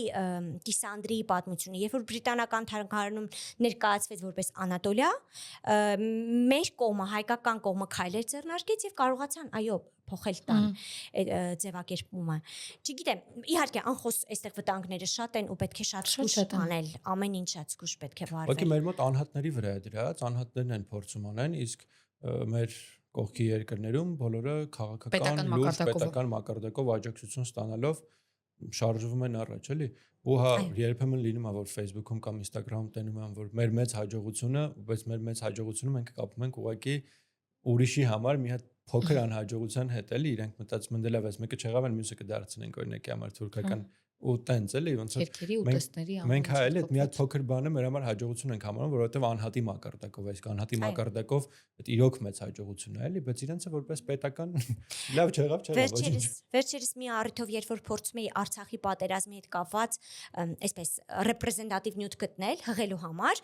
Կիսանդրիի պատմությունը, երբ որ բրիտանական թարգմանում ներկայացվեց որպես Անատոլիա, մեր կողմը, հայկական կողմը քայլեր ձեռնարկեց եւ կարողացան, այո, փոխել տան ձևակերպումը։ Չգիտեմ, իհարկե անխոս այստեղ վտանգները շատ են ու պետք է շատ զգուշ անել, ամեն ինչ շատ զգուշ պետք է վարվել։ Ուղղակի մեր մոտ անհատների վրա է դրած, անհատներն են փորձում անեն, իսկ մեր կողքի երկրներում բոլորը քաղաքական լուրջ պետական մակարդակով աջակցություն ստանալով շարժվում են առաջ, էլի։ Ու հա երբեմն լինում է որ Facebook-ում կամ Instagram-ում տենում են որ մեր մեծ հաջողությունը, բայց մեր մեծ հաջողությունը մենք կապում ենք ուղղակի ուրիշի համար մի հատ փոքր անհաջողության հետ էլի իրենք մտածում են դե լավ, այս մեկը չեղավ, մյուսը կդարձնենք օրինակի համար թուրքական ու տենց էլի ոնց որ մենք հա էլի այդ մի հատ փոքր բանը մեր համար հաջողություն ենք համարում, որովհետև անհատի մակարդակով, այս անհատի մակարդակով այդ իրոք մեծ հաջողություն է էլի, բայց իրենցը որպես պետական լավ չեղավ, Վերջերս մի առիթով երբ որ փորձում էի Արցախի պատերազմի հետ կապված այսպես ռեպրեզենտատիվ նյութ գտնել հղելու համար,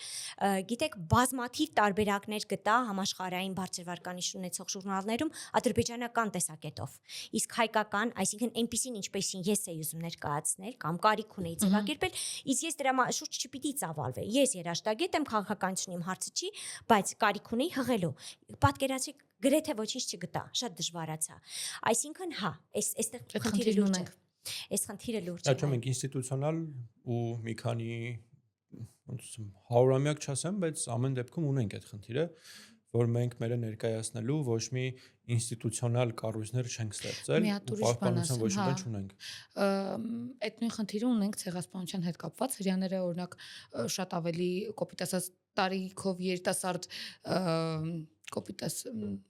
գիտեք, բազմաթիվ տարբերակներ գտա համաշխարհային բարձր վարկանիշ ունեցող ժուրնալներում ադրբեջանական տեսակետով, իսկ հայկական, այսինքն այնպեսին ինչպեսին ես էի ուզում ներկայացնել կամ կարիք ունեի ձևակերպել, իսկ ես դրա շուրջ չպիտի ծավալվեի։ Ես երաշտագետ եմ, քաղաքականություն իմ հարցը չի, բայց կարիք ունեի հղելու։ Պատկերացրեք, գրեթե ոչինչ չգտա, շատ դժվարացա։ Այսինքն, հա, այստեղ խնդիրը լուրջ է։ Այս խնդիրը լուրջ է։ Դա մենք ինստիտուցիոնալ ու մի քանի ոնց ասեմ, 100-ամյակ չասեմ, բայց ամեն դեպքում ունենք այդ խնդիրը, որ մենք մերը ներկայացնելու ոչ մի ինստիտուցիոնալ կառույցներ չենք ստեղծել ու պահպանության ոչ մի բան չունենք։ Այդ նույն խնդիրը ունենք ցեղասպանության հետ կապված, հрьяաները օրինակ շատ ավելի կոպիտ ասած տարիքով երիտասարդ կոպիտաս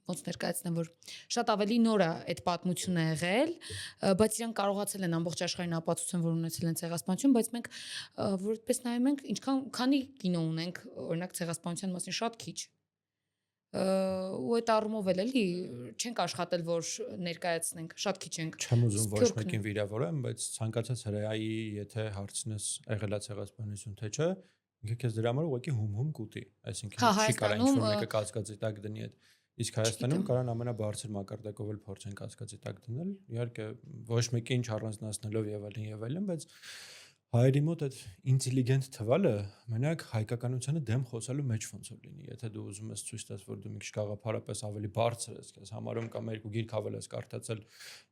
ոնց ներկայացնեմ որ շատ ավելի նոր է այդ պատմությունը եղել, բայց իրանք կարողացել են ամբողջ աշխարհին ապացուցեն որ ունեցել են ցեղասպանություն, բայց մենք որ այդպես նայում ենք, ինչքան քանի կինո ունենք, օրինակ ցեղասպանության մասին շատ քիչ ու այդ առումով էլի չենք աշխատել որ ներկայացնենք, շատ քիչ ենք։ Չեմ ուզում ոչ մեկին վիրավորեմ, բայց ցանկացած հրեայի եթե հարցնես եղելա ցեղասպանություն թե չէ, ինքը քեզ դրա համար ուղղակի հում կուտի, այսինքն չի կարա ինչ-որ մեկը կասկածի տակ դնի այդ։ Իսկ Հայաստանում կարան ամենաբարձր մակարդակով էլ փորձեն կասկածի տակ դնել, իհարկե ոչ մեկի ինչ առանձնացնելով եւ այլն, բայց հայերի մոտ այդ ինտելիգենտ թվալը մենակ հայկականությանը դեմ խոսալու մեջ ոնց որ լինի, եթե դու ուզում ես ցույց տաս, որ դու մի քիչ գաղափարապես ավելի բարձր ես, քեզ համարում կամ երկու գիրք ավել ես կարդացել,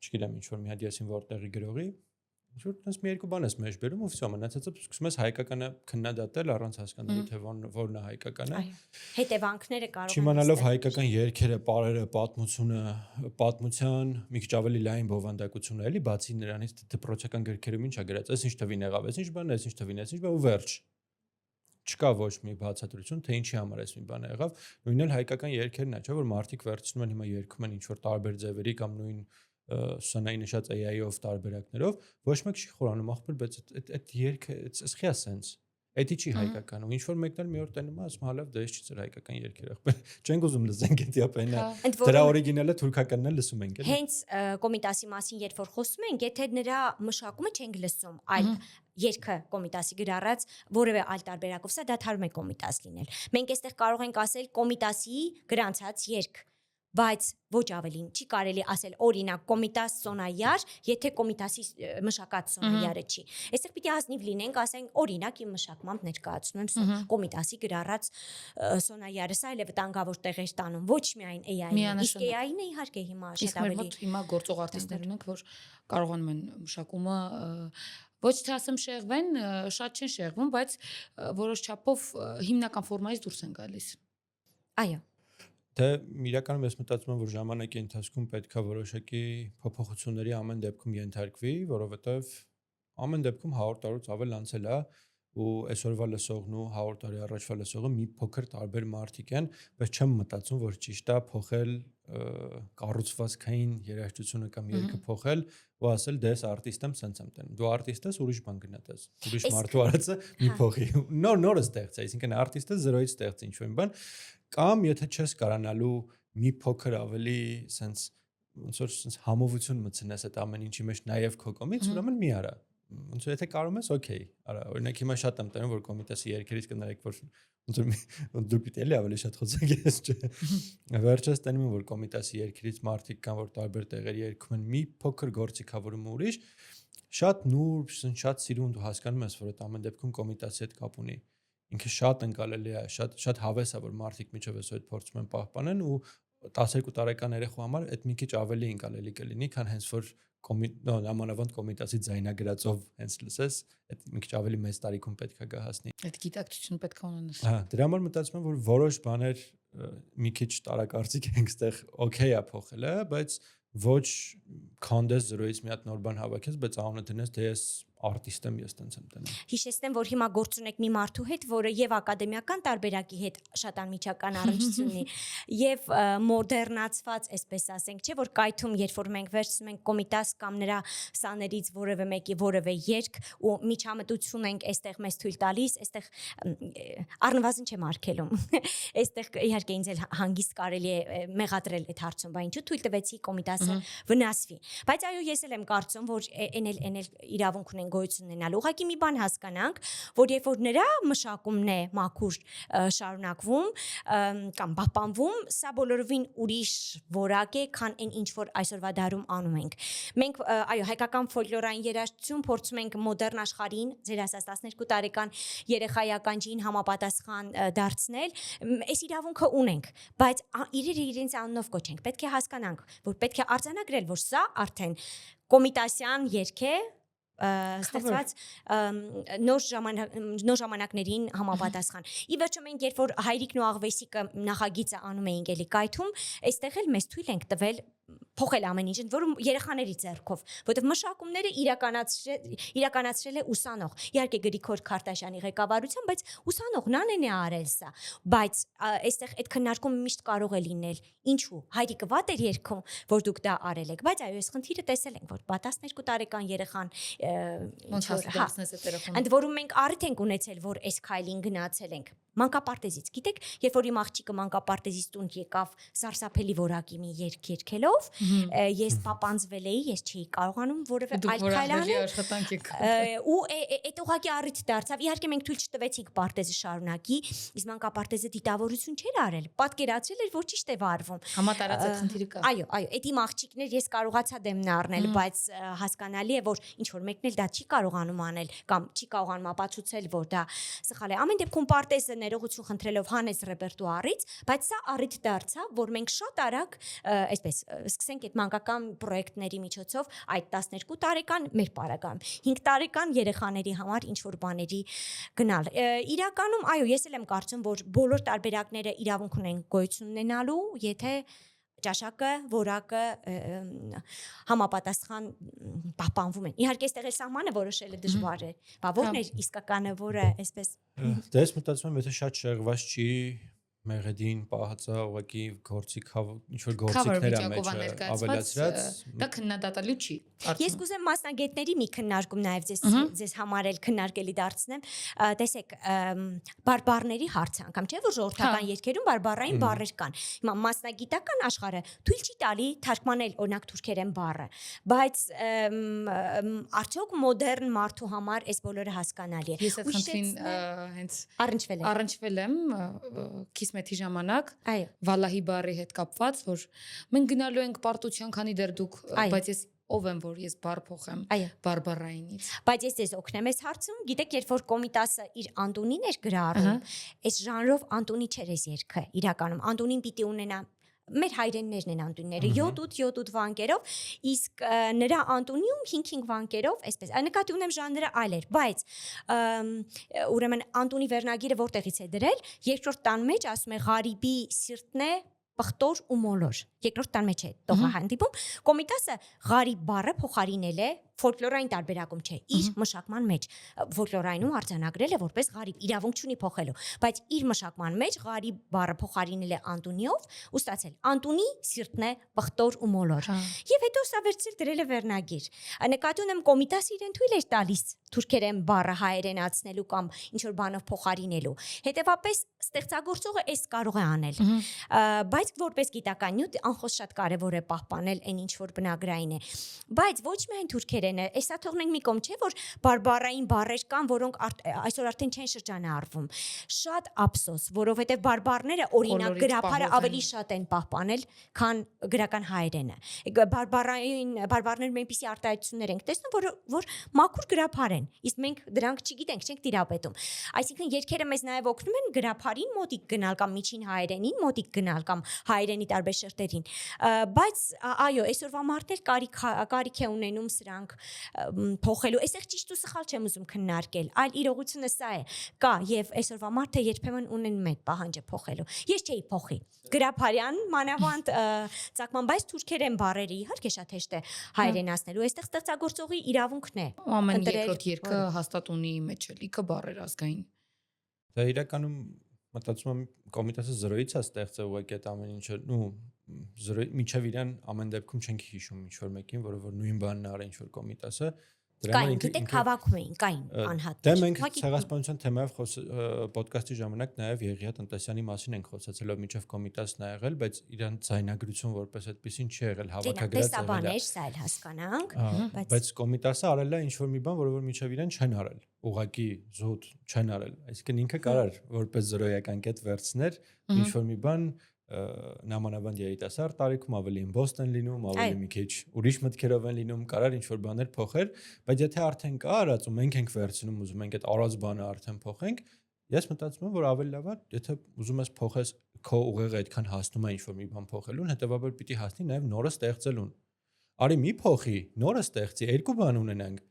չգիտեմ, ինչ որ մի հատ եսին որտեղի գրողի, ինչ որ տես մի երկու բան ես մեջ բերում ու վсё, մնացածը սկսում ես հայկականը քննադատել առանց հասկանալու թե որն է հայկականը։ Հետևանքները կարող են Չիմանալով հայկական երգերը, պարերը, պատմության մի քիչ ավելի լայն բովանդակությունը էլի, բացի նրանից դպրոցական գրքերում ինչ է գրած, այս ինչ թվին եղավ, այս ինչ բան, այս ինչ թվին, այս ինչ բան ու վերջ։ Չկա ոչ մի բացատրություն, թե ինչի համար այս մի բանը եղավ։ Նույնն էլ հայկական երգերն է, չէ՞ որ մարդիկ վերցնում են հիմա երգում են ինչ որ տարբեր ձևերի կամ նույն Սոնայի նշած AI-ով տարբերակներով, ոչ մեկ չի խորանում ախպեր, բայց այդ երգը սխիա սենս։ Էդի չի հայկական ու ինչ որ մեկն էլ մի օր տենում է, ասում հալավ դա չի ծեր հայկական երգեր ախպեր։ Չենք ուզում լսենք էդի ապենա։ Դրա օրիգինալը թուրքականն էլ լսում ենք, էլի։ Հենց Կոմիտասի մասին երբ որ խոսում ենք, եթե նրա մշակումը չենք լսում, այլ երգը Կոմիտասի գրառած որևէ այլ տարբերակով, սա դադարում է Կոմիտաս լինել։ Մենք այստեղ կարող ենք ասել Կոմիտասի գրանցած երգ, բայց ոչ ավելին չի կարելի ասել օրինակ Կոմիտաս Սոնայար, եթե Կոմիտասի մշակած Սոնայարը չի։ Այստեղ պիտի ազնիվ լինենք, ասենք օրինակ իմ մշակմամբ ներկայացնում եմ Կոմիտասի գրառած Սոնայարը, սա էլ է վտանգավոր տեղեր տանում, ոչ միայն AI-ն, իսկ AI-ն է իհարկե հիմա շատ ավելի։ Հիմա գործող արտիստներ ունենք, որ կարողանում են մշակումը ոչ թե ասեմ շեղվեն, շատ չեն շեղվում, բայց որոշ չափով հիմնական ֆորմայից դուրս են գալիս։ Այո։ Դե իրականում ես մտածում եմ, որ ժամանակի ընթացքում պետքա որոշակի փոփոխությունների ամեն դեպքում ենթարկվի, որովհետև ամեն դեպքում 100 տարուց ավել անցել է ու այսօրվա լսողն ու 100 տարի առաջվա լսողը մի փոքր տարբեր մարդիկ են, բայց չեմ մտածում, որ ճիշտ է փոխել կառուցվածքային երաժշտությունը կամ երգը փոխել ու ասել դե ես արտիստ եմ, սենց եմ տենում։ Դու արտիստ ես, ուրիշ բան գնաց, ուրիշ մարդու արածը մի փոխի։ Նորը ստեղծա, այսինքն արտիստը զրոյից ստեղծի ինչ-որ բան, կամ եթե չես կարանալու մի փոքր ավելի սենց ոնց որ սենց համովություն մտցնես այդ ամեն ինչի մեջ նաև քո կողմից, ուրեմն մի արա։ Ոնց որ եթե կարում ես, օքեյ, արա, օրինակ հիմա շատ եմ տենում, որ Կոմիտասի երգերից կներեք, որ ոնց որ դու պիտի էլի ավելի շատ խոսեք ես, չէ։ Վերջերս տենում եմ, որ Կոմիտասի երգերից մարդիկ կան, որ տարբեր տեղերի երգում են մի փոքր գործիքավորում ուրիշ, շատ նուրբ, շատ սիրուն դու հասկանում ես, որ այդ ամեն դեպքում Կոմիտասի հետ կապ ունի։ Ինքը շատ ընկալելի է, շատ հավես է, որ մարդիկ միջով էսօր այդ փորձում են պահպանեն ու 12 տարեկան երեխու համար այդ մի քիչ ավելի ընկալելի կլինի, քան հենց որ նամանավանդ Կոմիտասի ձայնագրածով հենց լսես, այդ մի քիչ ավելի մեծ տարիքում պետք է գա հասնի։ Այդ գիտակցությունը պետք է ունենաս։ Հա, դրա համար մտածում եմ, որ որոշ բաներ մի քիչ տարակարծիք ենք ստեղ օքեյ է փոխելը, բայց ոչ քանդես զրոյից մի հատ նոր բան հավաքես, բայց անունը դնես, դե ես արտիստ եմ, ես տենց եմ տենում։ Հիշեցնեմ, որ հիմա գործ ունեք մի մարդու հետ, որը եւ ակադեմիական տարբերակի հետ շատ անմիջական առնչություն ունի, եւ մոդեռնացված, այսպես ասենք, չէ՞ որ կայթում, երբ որ մենք վերցնում ենք Կոմիտաս կամ նրա սաներից որևէ մեկի որևէ երգ ու միջամտություն ենք այստեղ մեզ թույլ տալիս, այստեղ առնվազն չեմ արկելում։ Այստեղ իհարկե ինձ էլ հանգիստ կարելի է մեղադրել այդ հարցում, բայց ինչու թույլ տվեցի Կոմիտասը վնասվի։ Բայց այո, ես էլ եմ կարծում, որ էն էլ իրավունք ունեն գոյություն ունենալ։ Ուղղակի մի բան հասկանանք, որ երբ որ նրա մշակումն է մաքուր շարունակվում կամ պահպանվում, սա բոլորովին ուրիշ որակ է, քան այն ինչ որ այսօրվա դարում անում ենք։ Մենք այո, հայկական ֆոլկլորային երաժշտություն փորձում ենք մոդեռն աշխարհին, ձեր ասած 12 տարեկան երեխայի ականջին համապատասխան դարձնել, այս իրավունքը ունենք, բայց իրենց անունով կոչենք։ Պետք է հասկանանք, որ պետք է արձանագրել, որ սա արդեն կոմիտասյան երգ է, ստեղծված նոր ժամանակներին համապատասխան։ Ի վերջո մենք երբ որ հայրիկն ու աղվեսիկը նախագիծը անում էինք էլի կայթում, այստեղ էլ մեզ թույլ ենք տվել փոխել ամեն ինչ, որը երեխաների ձեռքով, որովհետև մշակումները իրականացրել է ուսանող։ Իհարկե Գրիգոր Քարտաշյանի ղեկավարությամբ, բայց ուսանողն է արել սա։ Բայց այստեղ այդ քննարկումը միշտ կարող է լինել։ Ինչու՞։ Հայրիկը վատ էր երգում, որ դուք դա արել եք, բայց այո, այս խնդիրը տեսել ենք, որ 12 տարեկան երեխան ոնց հասնես այդ երեխան։ Ընդ որում մենք առիթ ենք ունեցել, որ այս քայլին գնացել ենք։ Մանկապարտեզից, գիտեք, երբ որ իմ աղջիկը մանկապարտեզից տուն եկավ սարսափելի որակի մի երգ երգելով, ես պապանձվել էի, ես չէի կարողանում որևէ Դուք այլ որ քայլ ահռելի անել։ աշխատանք եք Ու այդ ուղղակի առիթ դարձավ։ Իհարկե մենք թույլ չտվեցինք պարտեզը շարունակի, իսկ մանկապարտեզը դիտավորություն չէր արել, պատկերացրել էր, որ ճիշտ է վարվում։ համատարած խնդիրը կա։ Այո, այդ իմ աղջիկներ ես կարողացա դեմն առնել, բայց հասկանալի է, որ ինչ որ մեկն էլ դա չի կարողանում անել կամ չի կարողանում ապացուցել, որ դա սխալ է։ Ամեն դեպքում պարտեզը ներողություն խնդրելով հանեց ռեպերտուարից, բայց սա առիթ դարձավ, որ մենք շատ արագ, այսպես, սկսենք այդ մանկական պրոյեկտների միջոցով այդ 12 տարեկան մեր պարագայում 5 տարեկան երեխաների համար ինչ որ բաների գնալ։ Իրականում, այո, ես էլ եմ կարծում, որ բոլոր տարբերակները իրավունք ունեն գոյություն ունենալու, եթե ճաշակը, որակը համապատասխան պահպանվում են։ Իհարկե, այստեղ է սահմանը որոշելը դժվար է։ Բա ո՞րն է իսկականը, որը այսպես Դե ես մտածում եմ, եթե շատ շեղված չի մեղեդին պահածա ուղղակի գործի ինչ որ գործիքներ է մեջ ավելացրած դա քննադատալու չի։ Ես կուզեմ մասնագետների մի քննարկում նաև ձեզ համար էլ քննարկելի դարձնեմ։ Տեսեք, բարբառների հարցը անգամ չէ՞ որ ժողովրդական երգերում բարբառային բառեր կան։ Հիմա մասնագիտական աշխարհը թույլ չի տալի թարգմանել օրինակ թուրքերեն բառը, բայց արդյոք մոդեռն մարդու համար այս բոլորը հասկանալի է։ Ես այդ խնդրին հենց առնչվել եմ քիսմեթի ժամանակ այո վալահի բառի հետ կապված, որ մենք գնալու ենք պարտության, քանի դեռ դուք, բայց ես ով եմ, որ ես բառ փոխեմ բարբառայինից։ Բայց ես ձեզ օգնեմ այս հարցում, գիտեք, երբ որ Կոմիտասը իր Անտոնին էր գրառում, այս ժանրով Անտոնի չէր այս երգը, իրականում Անտոնին պիտի ունենա մեր հայրեններն են Անտոնիները 7-8 վանկերով, իսկ նրա Անտոնիում 5 վանկերով, այսպես, նկատի ունեմ ժանրը այլ էր, բայց ուրեմն Անտոնի վերնագիրը որտեղից է դրել, երկրորդ տան մեջ ասում է Ղարիբի սիրտն է պղտոր ու մոլոր, երկրորդ տան մեջ է տողը հանդիպում, Կոմիտասը Ղարիբ բառը փոխարինել է ֆոլկլորային տարբերակում չէ, իր մշակման մեջ ֆոլկլորայնում արձանագրել է որպես Ղարիբ, իրավունք չունի փոխելու, բայց իր մշակման մեջ Ղարիբ բառը փոխարինել է Անտոնիով ու ստացել Անտոնի սիրտն է պղտոր ու մոլոր։ Եվ հետո սա վերցրել դրել է վերնագիր։ Նկատի ունեմ Կոմիտասը իրեն թույլ էր տալիս թուրքերեն բառը հայերենացնելու կամ ինչ որ բանով փոխարինելու։ Հետևաբար ստեղծագործողը այս կարող է անել։ Բայց որպես գիտական նյութ անխոս շատ կարևոր է պահպանել այն ինչ որ բնագրային է։ Բայց ոչ միայն թուրքերենը, այսա թողնենք մի կողմ, չէ՞ որ բարբառային բառեր կան, որոնք այսօր արդեն չեն շրջանառվում։ Շատ ափսոս, որովհետև բարբառները օրինակ գրափարը ավելի շատ են պահպանել, քան գրական հայերենը։ Բարբառներում այնպիսի արտահայտություններ ենք տեսնում, որ մաքուր գրափար են, իսկ մենք դրանք չգիտենք, չենք տիրապետում։ Այսինքն երգերը մեզ նաև օգնում են գրափարին մոտիկ գնալ կամ միջին հայերենին մոտիկ գնալ կամ հայերենի տարբեր շերտերին, բայց այո, այսօրվա մարդեր կարիք է ունենում սրանք փոխելու։ Այստեղ ճիշտ ու սխալ չեմ ուզում քննարկել, այլ իրողությունը սա է, կա եւ այսօրվա մարդը երբեմն ունենում է պահանջը փոխելու։ Ես չէի փոխի։ Գրափարյան մանավանդ ցակման, բայց թուրքերեն բառերը իհարկե շատ հեշտ է հայերենացնելու։ Այստեղ ստեղծագործողի իրավունքն է։ Ամեն երկրորդ երգը հաստատ ունի մեջ լիքը բառեր ազգային։ Դա իրականում մտածում եմ Կոմիտասը 0-ից է ստեղծել ուղղակի այդ ամեն ինչը, միջև իրան ամեն դեպքում չենք հիշում ինչ որ մեկին, որը որ նույն բանն արել ինչ որ Կոմիտասը, Կային, գիտեք, հավաքում էին, կային անհատներ։ Դե մենք ցեղասպանության թեմայով ոդկասթի ժամանակ նաև Եղիա Տնտեսյանի մասին ենք խոսացել, ով միջև Կոմիտասն ա եղել, բայց իրան ձայնագրություն որպես այդպեսին չի եղել, հավաքագրած եղել է։ Սա էլ հասկանանք, բայց Կոմիտասը արել է ինչ որ մի բան, որը որ միջև իրան չեն արել, ուղղակի զուտ չեն արել, այսինքն ինքը կարար որպես զրոյական կետ վերցներ ինչ որ մի բան նամանավանդ երիտասարդ տարիքում ավելի իմբոստ են լինում, ավելի մի քիչ ուրիշ մտքերով են լինում, կարար ինչ որ բաներ փոխեր, բայց եթե արդեն կա արած ու մենք ենք վերցնում, ուզում ենք այդ արած բանը արդեն փոխենք, ես մտածում եմ, որ ավելի լավ է, եթե ուզում ես փոխես քո ուղեղը այդքան հասնում է ինչ որ մի բան փոխելուն, հետեւաբար պիտի հասնի նաև նորը ստեղծելուն։ Արի մի փոխի, նորը ստեղծի, երկու բան ունենանք։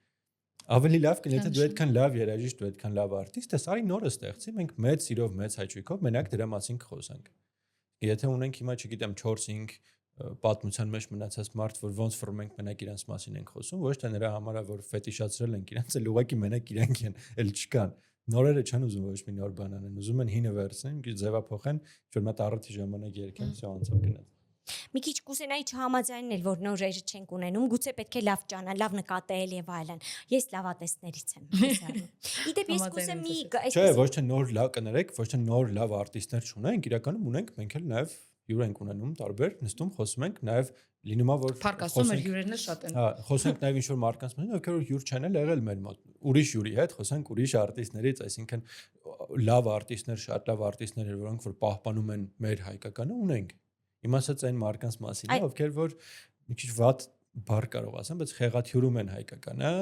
Ավելի լավ կլինի, եթե դու այդքան լավ երաժիշտ, դու այդքան լավ արտիստ ես, արի նորը ստեղծի, մենք մեծ սիրով, մեծ հաճույքով մենակ դրա մասին կխոսենք։ Եթե ունենք հիմա, չգիտեմ, 4-5 պատմության մեջ մնացած մարդ, որ ոնց որ մենք մենակ իրանց մասին ենք խոսում, ոչ թե նրա համար է, որ ֆետիշացրել ենք իրանց, այլ ուղղակի մենակ իրանք են, այլ չկան։ Նորերը չեն ուզում ոչ մի նոր բան անեն, ուզում են հինը վերցնեն, մի քիչ ձևափոխեն, որ մատ առիթի ժամանակ երգեն, всё անցավ գնաց։ Մի քիչ կուզենայի չհամաձայնել, որ նորերը չենք ունենում, գուցե պետք է լավ ճանաչել, լավ նկատել եւ այլն։ Ես լավատեսներից եմ։ Իդեպ ես կուզեմ մի Չէ, ոչ թե նոր լավ կներեք, ոչ թե նոր լավ արտիստներ չունենք, իրականում ունենք մենք էլ նաեւ հյուր ենք ունենում տարբեր, նստում խոսում ենք, նաև լինում է որ Փարկասում մեր հյուրերն շատ են։ Հա, խոսենք նաև ինչ որ մարդկանց մասին, ովքեր որ հյուր չեն եղել մեր մոտ։ Ուրիշ հյուրի հետ խոսենք ուրիշ արտիստներից, այսինքն լավ արտիստներ, շատ լավ արտիստներ, որոնք որ պահպանում են մեր հայկականը ունենք։ Իմ ասած այն մարդկանց մասին, ովքեր որ մի քիչ վատ բառ կարող ասեմ, բայց խեղաթյուրում են հայկականը,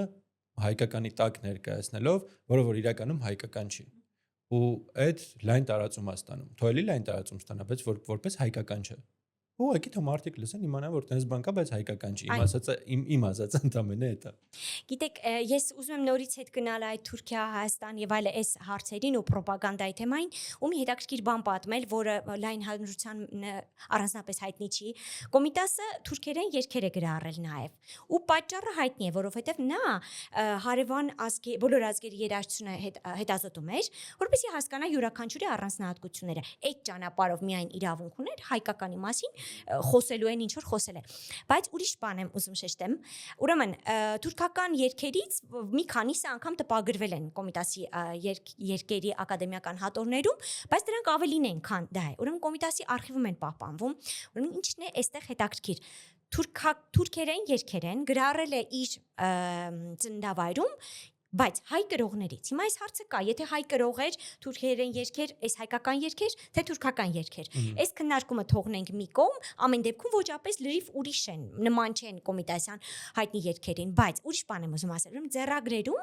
հայկականի տակ ներկայացնելով, որը որ իրականում հայկական չի։ Ու այդ լայն տարածում է ստանում։ Թույլի լայն տարածում ստանա, բայց որպես հայկական չէ։ Ուղղակի թող մարդիկ լսեն իմանան որ տես բան կա, բայց հայկական չի։ Իմ ասածը իմ ասածը ընդամենը է դա։ Գիտեք, ես ուզում եմ նորից հետ գնալ այդ Թուրքիա, Հայաստան եւ այլ այս հարցերին ու ռոպագանդայի թեմային, ու մի հետաքրքիր բան պատմել, որը լայն հանրության առանձնապես հայտնի չի։ Կոմիտասը թուրքերեն երգեր է գրառել նաեւ։ Ու պատճառը հայտնի է, որովհետեւ նա հարևան ազգի բոլոր ազգերի երաժշտությունը հետազոտում էր, որպեսզի հասկանա յուրաքանչյուրի առանձնահատկությունները։ Այդ ճանապարհով միայն իրավունք ուներ հայկականի մասին խոսելու են ինչ որ խոսել է, բայց ուրիշ բան եմ ուզում շեշտեմ, ուրեմն թուրքական երգերից մի քանիսը անգամ տպագրվել են Կոմիտասի երգերի ակադեմիական հատորներում, բայց դրանք ավելին են, քան դա է, ուրեմն Կոմիտասի արխիվում են պահպանվում, ուրեմն ինչն է այստեղ հետաքրքիր, թուրքերեն երգերեն գրառել է իր ծննդավայրում, բայց հայ կրողներից։ Հիմա այս հարցը կա, եթե հայ կրող էր, թուրքերեն երգեր, այս հայկական երգեր, թե թուրքական երգեր։ Այս քննարկումը թողնենք մի կողմ, ամեն դեպքում ոչապես լրիվ ուրիշ են, նման չեն Կոմիտասյան հայտնի երգերին, բայց ուրիշ բան եմ ուզում ասել, ուրեմն ձեռագրերում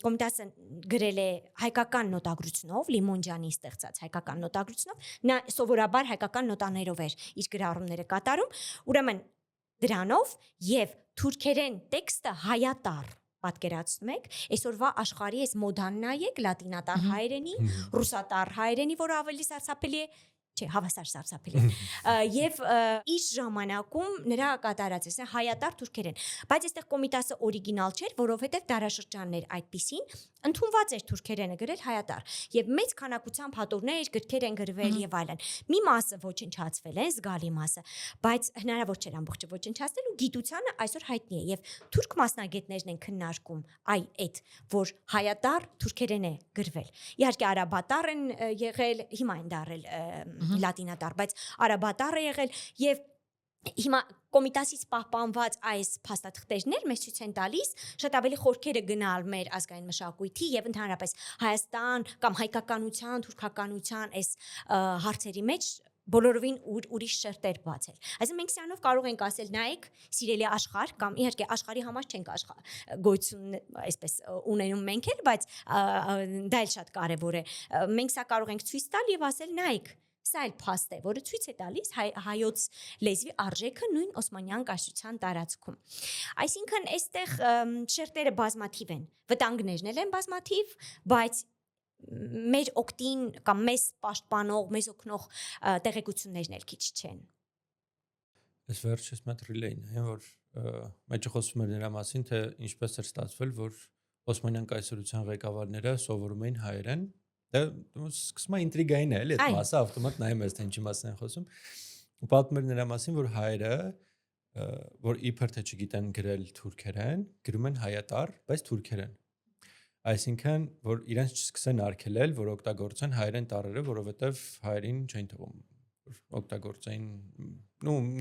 Կոմիտասը գրել է հայկական նոտագրությունով, Լիմոնջանի ստեղծած հայկական նոտագրությունով, նա սովորաբար հայկական նոտաներով էր իր գրառումները կատարում, ուրեմն դրանով եւ թուրքերեն տեքստը հայատառ պատկերացնում եք, այսօրվա աշխարհի այս մոդան նայեք, լատինատար հայերենի, ռուսատար հայերենի, որը ավելի սարսափելի է, չէ, հավասար սարսափելի է, եւ իր ժամանակում նրա կատարած է հայատար թուրքերեն, բայց այստեղ Կոմիտասը օրիգինալ չէր, որովհետեւ դարաշրջաններ այդպիսին ընդունված էր թուրքերենը գրել հայատար, եւ մեծ քանակությամբ հատորներ, գրքեր են գրվել եւ այլն։ Մի մասը ոչնչացվել է, զգալի մասը, բայց հնարավոր չէր ամբողջը ոչնչացնել ու գիտությանը այսօր հայտնի է եւ թուրք մասնագետներն են քննարկում այդ, որ հայատար թուրքերեն է գրվել։ Իհարկե արաբատար են եղել, հիմա են դարել լատինատար, բայց արաբատար է եղել եւ հիմա Կոմիտասից պահպանված այս փաստաթղթերներ մեզ ցույց են տալիս շատ ավելի խորքերը գնալ մեր ազգային մշակույթի եւ ընդհանրապես Հայաստան կամ հայկականության, թուրքականության այս հարցերի մեջ բոլորովին ուրիշ շերտեր բացել։ Այսինքն մենք սրանով կարող ենք ասել նայեք սիրելի աշխարհ կամ իհարկե աշխարհի համար չենք գոյություն այսպես ունենում մենք էլ, բայց դա էլ շատ կարեւոր է։ Մենք սա կարող ենք ցույց տալ եւ ասել նայեք սա էլ փաստ է, որը ցույց է տալիս հայոց լեզվի արժեքը նույն Օսմանյան կայսրության տարածքում։ Այսինքն այստեղ շերտերը բազմաթիվ են, վտանգներն են բազմաթիվ, բայց մեր օգտին կամ մեզ պաշտպանող, մեզ օգնող տեղեկություններն էլ քիչ չեն։ Այս վերջից մատ ռիլեյն է, որ մեջը խոսում էր նրա մասին, թե ինչպես էր ստացվել, որ Օսմանյան կայսրության ղեկավարները սովորում էին հայերեն։ Դա սկսում է ինտրիգային է, էլի այդ մասը ավտոմատ նայում ես թե ինչի մասին են խոսում։ Ու պատմում էր նրա մասին, որ հայերը, որ իբր թե չգիտեն գրել թուրքերեն, գրում են հայատառ, բայց թուրքերեն։ Այսինքն, որ իրենց չսկսեն արգելել, որ օգտագործեն հայերեն տառերը, որովհետև հայերին չեն թվում, որ օգտագործեն,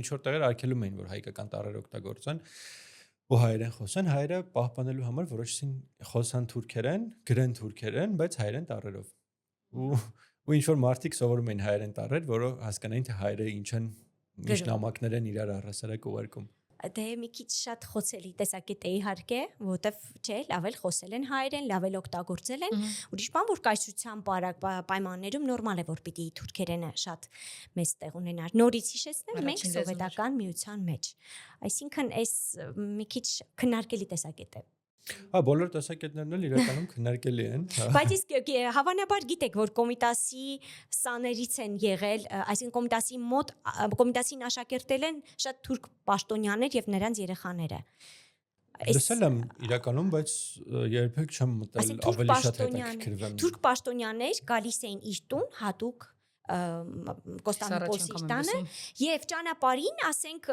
ինչ որ տեղեր արգելում էին, որ հայկական տառեր օգտագործեն, ու հայերեն խոսեն, հայերը պահպանելու համար որոշեցին խոսան թուրքերեն, գրեն թուրքերեն, բայց հայերեն տառերով։ Ու ինչ որ մարդիկ սովորում էին հայերեն տառեր, որը հասկանային թե հայերը ինչ են, ինչ նամակներ են իրար առհասարակ ուղարկում։ Դե մի քիչ շատ խոցելի տեսակետ է իհարկե, որովհետև չէ, լավ էլ խոսել են հայերեն, լավ էլ օգտագործել են։ Ուրիշ բան, որ կայսրության պայմաններում նորմալ է, որ պիտի թուրքերենը շատ մեծ տեղ ունենար։ Նորից հիշեցնեմ, մենք սովետական միության մեջ։ Այսինքն այս մի քիչ քննարկելի տեսակետ է։ Բոլոր տեսակետներն էլ իրականում քննարկելի են։ Բայց իսկ հավանաբար գիտեք, որ Կոմիտասի սաներից են եղել, այսինքն Կոմիտասի մոտ Կոմիտասին աշակերտել են շատ թուրք պաշտոնյաներ եւ նրանց երեխաները։ Լսել եմ իրականում, բայց երբեք չեմ մտել ավելի շատ հետաքրքրվեմ։ Թուրք պաշտոնյաներ գալիս էին իր տուն հատուկ Կոստանդնուպոլսի տանը եւ ճանապարհին, ասենք,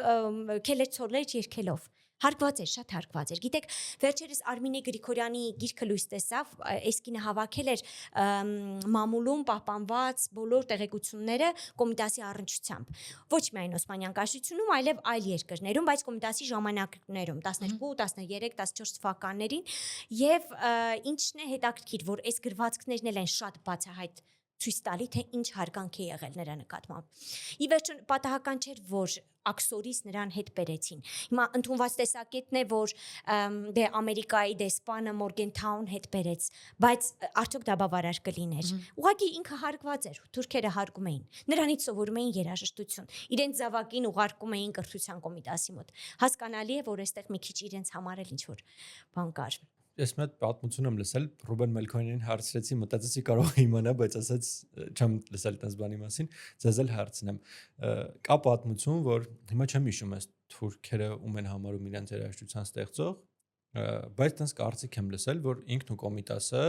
քելեչորներ երգելով։ Հարգված էր, շատ հարգված էր։ Գիտեք, վերջերս Արմինե Գրիգորյանի գիրքը լույս տեսավ, այս կինը հավաքել էր մամուլում պահպանված բոլոր տեղեկությունները Կոմիտասի առնչությամբ։ Ոչ միայն Օսմանյան կայսրությունում, այլև այլ երկրներում, բայց Կոմիտասի ժամանակներում 12, 13, 14 թվականներին եւ ինչն է հետաքրքիր, որ այս գրվածքներն էլ են շատ բացահայտ ցույց տալի, թե ինչ հարգանք է եղել նրա նկատմամբ։ Ի վերջո պատահական չէր, որ աքսորից նրան հետ բերեցին։ Հիմա ընդունված տեսակետն է, որ դե Ամերիկայի դեսպանը Մորգենթաուն հետ բերեց, բայց արդյոք դա բավարար կլիներ։ Ուղղակի ինքը հարգված էր, թուրքերը հարգում էին։ Նրանից սովորում էին երաժշտություն։ Իրենց զավակին ուղարկում էին կրթության կոմիտասի մոտ։ Հասկանալի է, որ այստեղ մի քիչ իրենց համար էլ ինչ որ բան կար։ Ես մեծ պատմություն եմ լսել, Ռուբեն Մելքոնյանին հարցրեցի, մտածեցի կարող եմ իմանալ, բայց ասաց չեմ լսել տես բանի մասին, ձեզ էլ հարցնեմ։ Կա պատմություն, որ հիմա չեմ հիշում, այս թուրքերը ում են համարում իրենց երաժշտության ստեղծող, բայց տես կարծիք եմ լսել, որ ինքն ու Կոմիտասը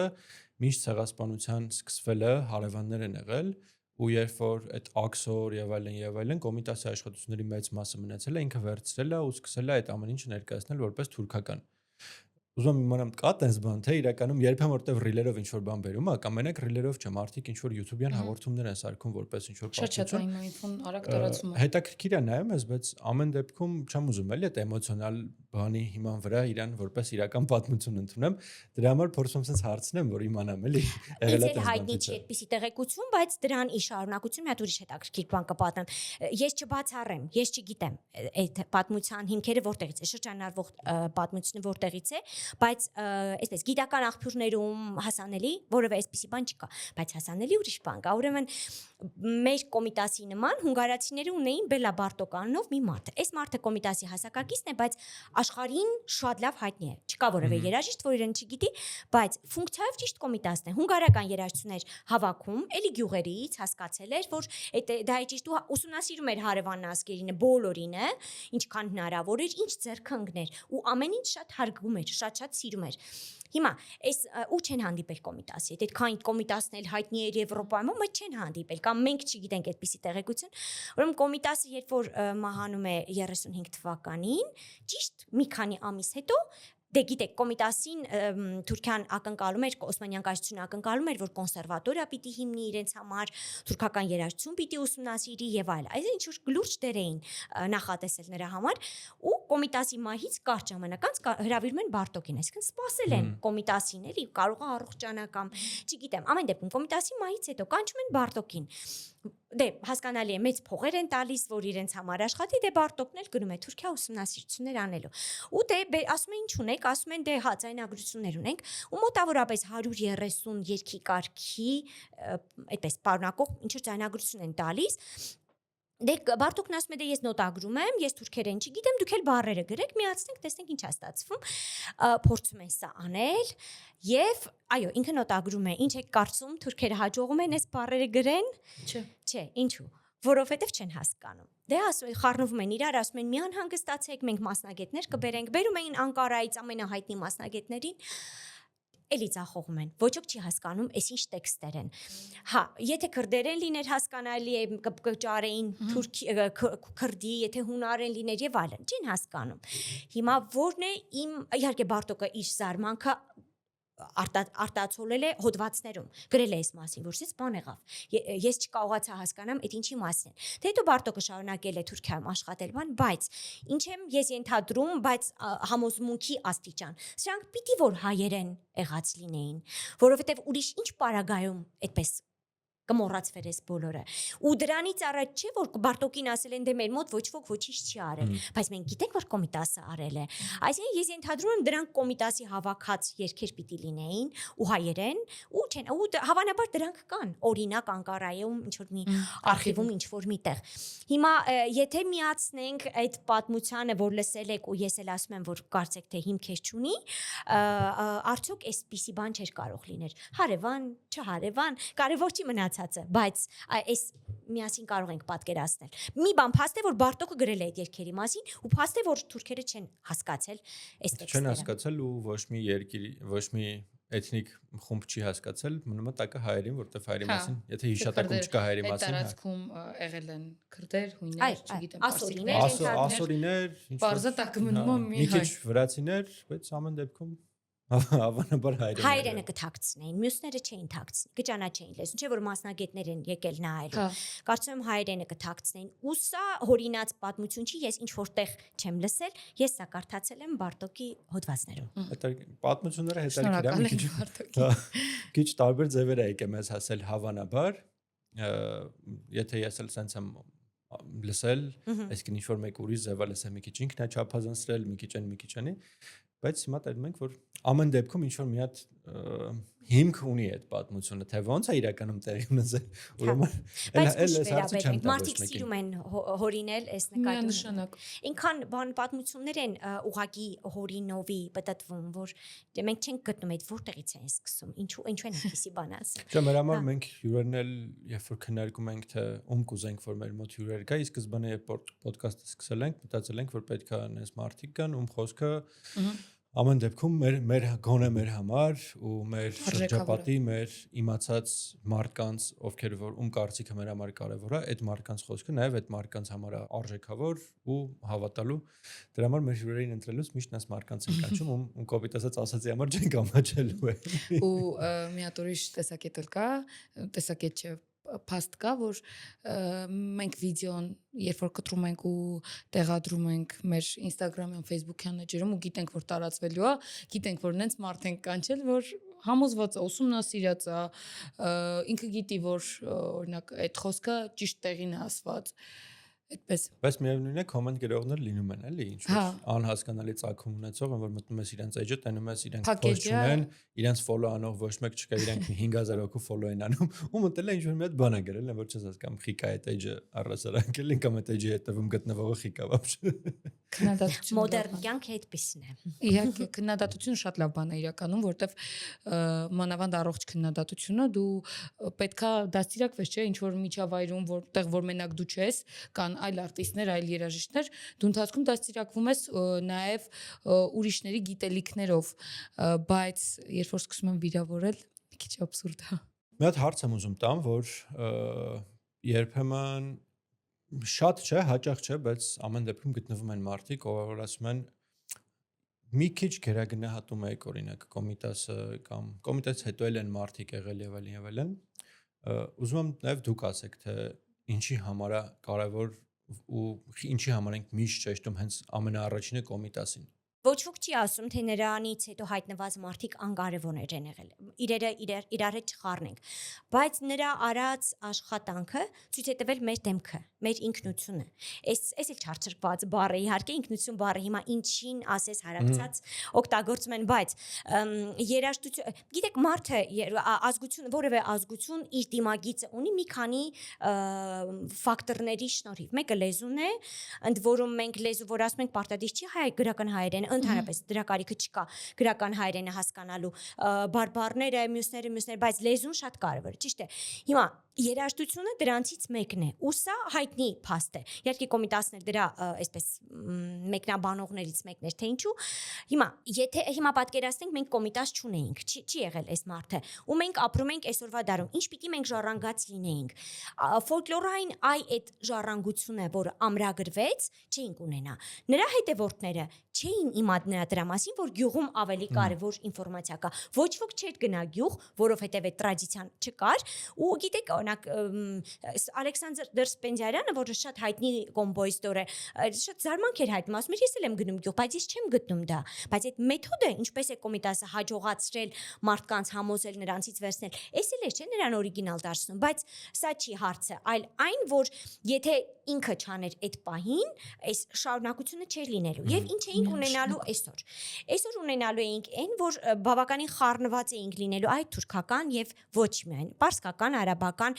միշտ ցեղասպանության սկսվելը հարևաններ են եղել, ու երբ որ այդ աքսոր եւ այլն Կոմիտասի աշխատությունների մեծ մասը մնացել է, ինքը վերցրել է ու սկսել է այդ ամեն ինչը ներկայացնել որպես թուրքական։ Ուզում եմ իմանամ կա տես բան, թե իրականում երբեմն որտեվ ռիլերով ինչ որ բան բերում է, կամ մենակ ռիլերով չէ, մարդիկ ինչ որ YouTube-յան հաղորդումներ են սարքում որպես ինչ որ Շատ այն ինֆոն արագ տարածում է։ Հետաքրքիր է նայում ես, բայց ամեն դեպքում չեմ ուզում էլի այդ էմոցիոնալ բանի հիման վրա իրան որպես իրական պատմություն ընդունեմ, դրա համար փորձում եմ հարցնեմ, որ իմանամ էլի եղել է հայտնի չի այդպիսի տեղեկություն, բայց դրան ի շարունակություն մի հատ ուրիշ հետաքրքիր բան կպատմեմ։ Ես չբացառեմ, ես չգիտեմ այդ պատմության հիմքերը որտեղից է, շրջանառվող պատմությունը որտեղից է, բայց այսպես գիտական աղբյուրներում հասանելի որևէ այսպիսի բան չկա, բայց հասանելի ուրիշ բան կա։ Ուրեմն մեր Կոմիտասի նման հունգարացիները ունեին Բելա Բարտոկ անունով մի մարդ։ Այս մարդը Կոմիտասի հասակակիցն է, բայց աշխարհին շատ լավ հայտնի է։ Չկա որևէ երաժիշտ, որ իրեն չգիտի, բայց ֆունկցիայով ճիշտ Կոմիտասն է։ Հունգարական երաժշտություններ հավաքում, էլի գյուղերից հասկացել էր, որ դա է ճիշտ ու ուսումնասիրում էր հարևան ազգերինը, բոլորինը, ինչքան հնարավոր էր, ինչ ձեռքընկներ ու ամեն ինչ շատ հարգում էր, շատ սիրում էր։ Հիմա այս ու չեն հանդիպել Կոմիտասի, այդքան Կոմիտասն էլ հայտնի էր Եվրոպայում, բայց չեն հանդիպել, կամ մենք չգիտենք այդպիսի տեղեկություն։ Ուրեմն Կոմիտասը երբ որ մահանում է 35 թվականին, ճիշտ մի քանի ամիս հետո դե գիտեք Կոմիտասին Թուրքիան ակնկալում էր, Օսմանյան կայսրությունը ակնկալում էր, որ կոնսերվատորիա պիտի հիմնի իրենց համար, թուրքական երաժշտություն պիտի ուսումնասիրի եւ այլն։ Այս ինչ որ գլուրջ դեր էին նախատեսել նրա համար ու Կոմիտասի մահից կարճ ժամանակ անց հրավիրում են Բարտոկին, այսինքն սպասել են Կոմիտասին, էլի կարող է առողջանա կամ չգիտեմ, ամեն դեպքում Կոմիտասի մահից հետո կանչում են Բարտոկին։ Դե հասկանալի է, մեծ փողեր են տալիս, որ իրենց համար աշխատի, դե Բարտոկն էլ գնում է Թուրքիա ուսումնասիրություններ անելու։ Ու դե ասում են ինչ ունեք, ասում են դե հա ձայնագրություններ ունենք, ու մոտավորապես 130 երգի կարգի այդպես պարունակող ինչ որ ձայնագրություն են տալիս։ Դե Բարտոկն ասում է դե ես նոտագրում եմ, ես թուրքերեն չգիտեմ, դուք էլ բառերը գրեք, միացնենք, տեսնենք ինչ է ստացվում։ Փորձում են սա անել եւ այո, ինքը նոտագրում է։ Ինչ եք կարծում, թուրքերը հաջողում են այս բառերը գրեն։ Չէ, ինչու՞։ Որովհետև չեն հասկանում։ Դե ասում են, խառնվում են իրար, ասում են մի անհանգստացեք, մենք մասնագետներ կբերենք, բերում էին Անկարայից ամենահայտնի մասնագետներին։ Էլի ցախողում են։ Ոչ ոք չի հասկանում, այս ինչ տեքստեր են։ Հա, եթե քրդերեն լիներ հասկանալի է, կճարեին քրդի, եթե հունարեն լիներ եւ այլն, չեն հասկանում։ Հիմա ո՞րն է իմ իհարկե Բարտոկը իր զարմանքը արտացոլել է հոդվածներում, գրել է այս մասին, որ ցից բան եղավ։ Ես չկարողացա հասկանամ այդ ինչի մասին է։ Թե հետո Բարտոկը շարունակել է Թուրքիայում աշխատել բան, բայց ինչ եմ ես ենթադրում, բայց համոզմունքի աստիճան։ Սրանք պիտի որ հայերեն եղած լինեին, որովհետև ուրիշ ինչ պարագայում այդպես կմոռացվեր այս բոլորը։ Ու դրանից առաջ չէ որ Բարտոկին ասել են դե մեր մոտ ոչ ոք ոչինչ չի արել, բայց մենք գիտենք որ Կոմիտասը արել է։ Այսինքն ես ենթադրում եմ դրանք Կոմիտասի հավաքած երգեր պիտի լինեին ու հայերեն ու չեն ու հավանաբար դրանք կան օրինակ Անկարայում ինչ որ մի արխիվում ինչ որ միտեղ։ Հիմա եթե միացնենք այդ պատմությանը որ լսել եք ու ես էլ ասում եմ որ կարծեք թե հիմքեր չունի, արդյոք այսպիսի բան չէր կարող լինել։ Հարևան, չհարևան, կարևոր չի մնացածը, բայց այս միասին կարող ենք պատկերացնել։ Մի բան փաստ է որ Բարտոկը գրել է այդ երգերի մասին ու փաստ է որ թուրքերը չեն հասկացել այս տեքստերը։ Չեն հասկացել ու ոչ մի երկիր, ոչ մի էթնիկ խումբ չի հասկացել, մնում է տակը հայերին, որտեվ հայերի Հա, մասին, եթե հիշատակում չկա հայերի Այդ մասին, տարածքում եղել են քրդեր, հույներ, չգիտեմ, ասորիներ, ասորիներ, ինչ-որ Պարզը տակը մնում է մի մի քիչ հայ։ վրացիներ, բայց ամեն դեպքում հավանաբար հայերենը կթաքցնեին, մյուսները չէին թաքցնի, կճանաչեին լեզուն, չէ՞ որ մասնագետներ են եկել նայելու։ Հա, Կարծում եմ հայերենը կթաքցնեին։ Ու սա հորինած պատմություն չի, ես ինչ որտեղ չեմ լսել, ես սա կարդացել եմ Բարտոկի հոդվածներում։ պատմությունները հետաքրքիր է, շնորհակալ մի եմ քիչ Բարտոկի։ քիչ տարբեր ձևեր է եկել մեզ հասել հավանաբար, եթե ես էլ sense եմ լսել, այսինքն ինչ որ մեկ ուրիշ ձևա լսել, մի քիչ ինքն է չափազանցրել, մի քիչ անի, բայց հիմա տերում ենք, որ ամեն դեպքում ինչ որ մի հատ հիմք ունի այդ պատմությունը, թե ոնց է իրականում տեղի ունեցել, ուրեմն Բայց այս հարցը չեմ տա ոչ մարդիկ մեկին։ սիրում են հորինել այս նկատում։ Միանշանակ։ Ինքան բան պատմություններ են ուղակի հորինովի պատտվում, որ մենք չենք գտնում այդ որտեղից են սկսում, ինչու են այսպիսի բան ասում։ Չէ, մեր համար մենք հյուրերն էլ երբ որ քննարկում ենք թե ում կուզենք որ մեր մոտ հյուրեր գա, ի սկզբանե երբ ոդկասթը սկսել ենք, մտածել ենք որ պետք է այնպես մարդիկ կան, ում խոսքը ամեն դեպքում մեր գոնե մեր համար ու մեր շրջապատի մեր իմացած մարդկանց, ովքեր որ ում կարծիքը մեր համար կարևոր է, այդ մարդկանց խոսքը նաև այդ մարդկանց համար է արժեքավոր ու հավատալու։ Դրա համար մեր հյուրերին ընտրելուց միշտ այս մարդկանց ենք կանչում, ում կոպիտ ասացի համար չենք ամաչելու։ Ու մի հատ ուրիշ տեսակետ էլ կա, տեսակետ չէ, փաստ կա, որ մենք վիդեոն երբ որ կտրում ենք ու տեղադրում ենք մեր Instagram-յան, Facebook-յան էջերում ու գիտենք որ տարածվելու է, գիտենք որ նենց մարդ ենք կանչել, որ համոզված է, ուսումնասիրած է, ինքը գիտի որ օրինակ այդ խոսքը ճիշտ տեղին է ասված։ Այդպես։ Բայց միևնույն է կոմենտ գրողներ լինում են, էլի, ինչ որ անհասկանալի ծագում ունեցող, որ մտնում ես իրենց էջը, տենում ես իրենք post չունեն, իրենց follow անող ոչ մեկ չկա, իրենք 5000 հոգու follow են անում, ու մտել է ինչ որ մի հատ բան է գրել, որ չես հասկանում, խիկա այդ էջը առասարակ էլի կամ այդ էջի հետևում գտնվողը խիկա вообще։ Քննադատություն մոդեռն կյանքը այդպեսին է։ Իհարկե, քննադատությունը շատ լավ բան է իրականում, որտեվ մանավանդ առողջ քննադատությունը դու պետքա դաստիարակվես, չէ, ինչ որ միջավայրում, որտեղ որ մենակ դու չես, կան այլ արտիստներ, այլ երաժիշտներ, դու ընթացքում դաստիարակվում ես նաև ուրիշների գիտելիքներով, բայց երբ որ սկսում եմ վիրավորել, մի քիչ աբսուրդ է։ Մի հատ հարց եմ ուզում տամ, որ երբեմն շատ չէ, հաճախ չէ, բայց ամեն դեպքում գտնվում են մարդիկ, ովքեր ասում են մի քիչ գերագնահատում եք օրինակ կոմիտասը կամ կոմիտասից հետո էլ են մարդիկ եղել եւ այլն։ Ուզում եմ նաև դուք ասեք, թե ինչի համար է կարևոր ու ինչի համար ենք միշտ ճեշտում հենց ամենաառաջինը կոմիտասին։ Ոչ ոք չի ասում, թե նրանից հետո հայտնված մարդիկ անկարևորներ են եղել։ Իրար հետ չխառնենք, բայց նրա արած աշխատանքը ցույց է տվել մեր դեմքը, մեր ինքնությունը։ Այս էլ չարչրկված բառ է, իհարկե ինքնություն բառը հիմա ինչին ասես հարակցած օգտագործում են, բայց երաժշտություն, գիտեք, մարդը ազգություն, որևէ ազգություն իր դիմագիծը ունի մի քանի ֆակտորների շնորհիվ։ Մեկը լեզուն է, ընդ որում մենք լեզու, որ ասում ենք պարտադիր չի հայ գրական հայերեն, ընդհանրապես դրա կարիքը չկա գրական հայերենը հասկանալու, բարբառները, մյուսները, բայց լեզուն շատ կարևոր է, ճիշտ է։ Հիմա երաժշտությունը դրանցից մեկն է, ու սա հայտնի փաստ է։ Իհարկե կոմիտասն էլ դրա այսպես մեկնաբանողներից մեկն էր, թե ինչու։ Հիմա պատկերացնենք մենք կոմիտաս չունեինք, չի եղել այս մարդը, ու մենք ապրում ենք այսօրվա դարում։ Ինչ պիտի մենք ժառանգած լինեինք։ Ֆոլկլորային այդ ժառանգությունը, որը ամրագրվեց, չէինք ունենա։ Նրա հետևորդները չէին իմացնա դրա մասին, որ գյուղում ավելի կարևոր ինֆորմացիա կա։ Ոչ ոք չէր գնա գյուղ, որովհետև այդ տրադիցիան չկար, ու գիտեք, օրինակ Ալեքսանդր Սպենդիարյանը, որը շատ հայտնի կոմպոզիտոր է, շատ զարմանք էր հայտնում, ասում էր ես էլ եմ գնում գյուղ, բայց ես չեմ գտնում դա։ Բայց այդ մեթոդը, ինչպես է կոմիտասը հաջողացրել մարդկանց համոզել նրանցից վերցնել, էս էլ է, չէ, նրան օրիգինալ դարձնում, բայց սա չի հարցը, այլ այն, որ եթե ինքը չաներ այդ պահին, այս շարունակությունը չէր լինելու։ Եվ ինչ էինք ունենալու այսօր։ Այսօր ունենալու էինք այն, որ բավականին խառնված էինք լինելու այդ թուրքական եւ ոչ միայն պարսկական, արաբական,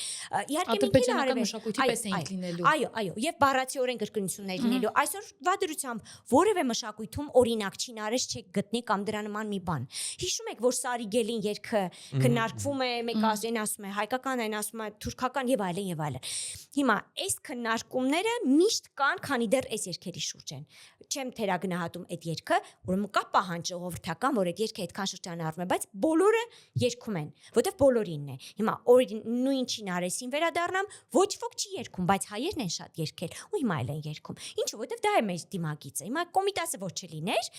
իհարկե ադրբեջանական մշակույթի պես էինք լինելու։ Այո, եւ բառացիորեն կրկնություններ լինելու։ Այսօր վադրությամբ որևէ մշակույթում օրինակ չինարես չեք գտնի կամ դրա նման մի բան։ Հիշում եք, որ Սարիգելին երգը քննարկվում է, մեկը ասում է հայկական, այն ասում է թուրքական եւ այլն եւ այլն։ Հիմա այս քննարկումները միշտ կան, քանի դեռ այս երգերի շուրջ են։ Չեմ թերագնահատում այդ երգը, ուրեմն կա պահանջ ժողովրդական, որ այդ երգը այդքան շրջանառվում է, բայց բոլորը երգում են, որտեվ բոլորինն է։ Հիմա նույն չինարեսին վերադառնամ, ոչ ոք չի երգում, բայց հայերն են շատ երգել, ու հիմա էլ են երգում։ Ինչու՞, որտեվ դա է մեր դիմագիծը։ Հիմա Կոմիտասը որ չլիներ,